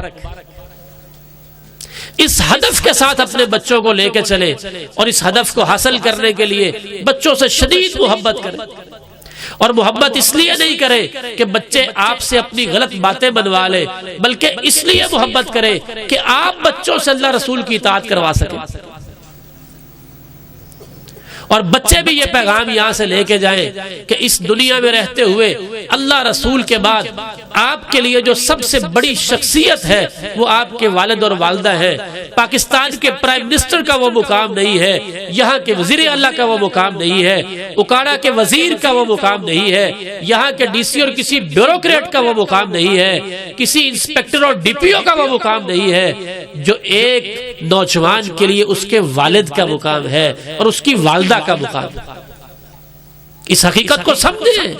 اس ہدف کے ساتھ اپنے بچوں کو لے کے چلے اور اس ہدف کو حاصل کرنے کے لیے بچوں سے شدید محبت کریں. اور محبت اس لیے نہیں کرے کہ بچے آپ سے اپنی غلط باتیں بنوا لے، بلکہ اس لیے محبت کرے کہ آپ بچوں سے اللہ رسول کی اطاعت کروا سکیں. اور بچے بھی یہ پیغام یہاں سے لے کے جائیں کہ اس دنیا میں رہتے ہوئے اللہ رسول کے بعد آپ کے لیے جو سب سے بڑی شخصیت ہے وہ آپ کے والد اور والدہ ہیں. پاکستان کے پرائم منسٹر کا وہ مقام نہیں ہے، یہاں کے وزیر اعلیٰ کا وہ مقام نہیں ہے، اکاڑا کے وزیر کا وہ مقام نہیں ہے، یہاں کے ڈی سی اور کسی بیوروکریٹ کا وہ مقام نہیں ہے، کسی انسپیکٹر اور ڈی پی او کا وہ مقام نہیں ہے. جو ایک نوجوان کے لیے اس کے والد کا مقام ہے اور اس کی والدہ کا مقام. اس حقیقت کو سمجھیں،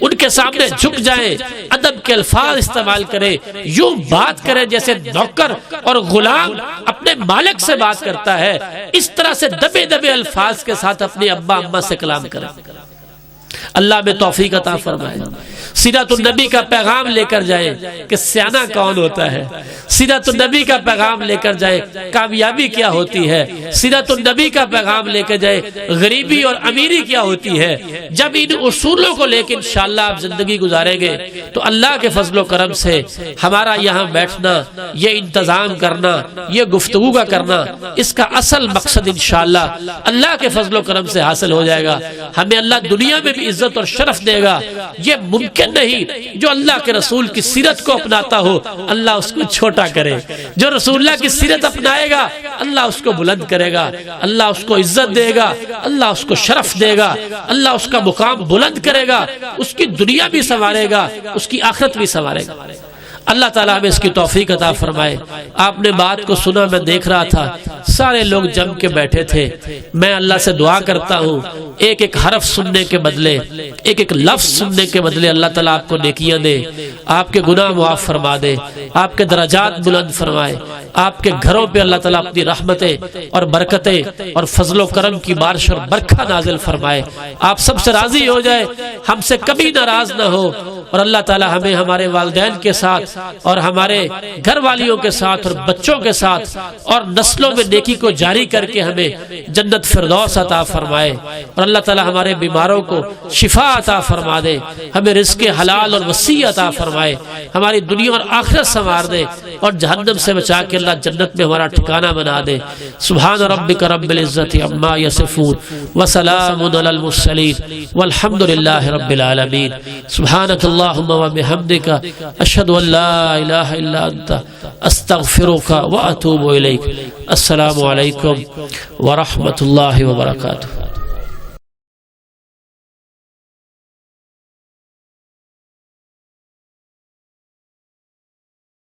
ان کے سامنے جھک جائیں، ادب کے الفاظ استعمال کریں، یوں بات کریں جیسے نوکر اور غلام اپنے مالک سے بات کرتا ہے. اس طرح سے دبے دبے الفاظ کے ساتھ اپنے ابا اماں سے کلام کریں. اللہ میں توفیق عطا فرمائے. سیرت النبی کا پیغام لے کر جائیں کہ سیانہ کون ہوتا ہے، سیرت النبی کا پیغام لے کر جائیں کامیابی کیا ہوتی ہے، سیرت النبی کا پیغام لے کر جائیں غریبی اور امیری کیا ہوتی ہے. جب ان اصولوں کو لے کے انشاءاللہ آپ زندگی گزاریں گے تو اللہ کے فضل و کرم سے ہمارا یہاں بیٹھنا، یہ انتظام کرنا، یہ گفتگو کا کرنا، اس کا اصل مقصد انشاءاللہ اللہ کے فضل و کرم سے حاصل ہو جائے گا. ہمیں اللہ دنیا میں بھی عزت اور شرف دے گا. یہ ممکن نہیں جو اللہ کے رسول کی سیرت کو اپناتا ہو اللہ اس کو چھوٹا کرے، جو رسول اللہ کی سیرت اپنائے گا اللہ اس کو بلند کرے گا، اللہ اس کو عزت دے گا، اللہ اس کو شرف دے گا، اللہ اس کا مقام بلند کرے گا، اس کی دنیا بھی سنوارے گا، اس کی آخرت بھی سنوارے گا. اللہ تعالیٰ ہمیں اس کی توفیق عطا فرمائے۔ آپ نے بات کو سنا، میں دیکھ رہا تھا سارے لوگ جم کے بیٹھے تھے۔ میں اللہ سے دعا کرتا ہوں ایک ایک حرف سننے کے بدلے، ایک ایک لفظ سننے کے بدلے اللہ تعالیٰ آپ کو نیکیاں دے، آپ کے گناہ معاف فرما دے، آپ کے درجات بلند فرمائے، آپ کے گھروں پہ اللہ تعالیٰ اپنی رحمتیں اور برکتیں اور فضل و کرم کی بارش اور برکھا نازل فرمائے، آپ سب سے راضی ہو جائے، ہم سے کبھی ناراض نہ ہو، اور اللہ تعالیٰ ہمیں ہمارے والدین کے ساتھ اور ہمارے گھر والیوں کے ساتھ اور بچوں کے ساتھ اور نسلوں میں نیکی کو جاری کر کے ہمیں جنت فردوس عطا فرمائے، اور اللہ تعالیٰ ہمارے بیماروں کو شفا عطا فرما دے، ہمیں رزق حلال اور وسیع عطا فرمائے، ہماری دنیا اور آخرت سنوار دے، اور جہنم سے بچا کے اللہ جنت میں ہمارا ٹھکانہ بنا دے۔ سبحان ربک رب العزت عما یصفون وسلام علی المرسلین والحمد للہ رب العالمین۔ سبحانک اللہم وبحمدک اشہد ان لا الہ الا انت استغفرک واتوب الیک۔ السلام علیکم ورحمۃ اللہ وبرکاتہ۔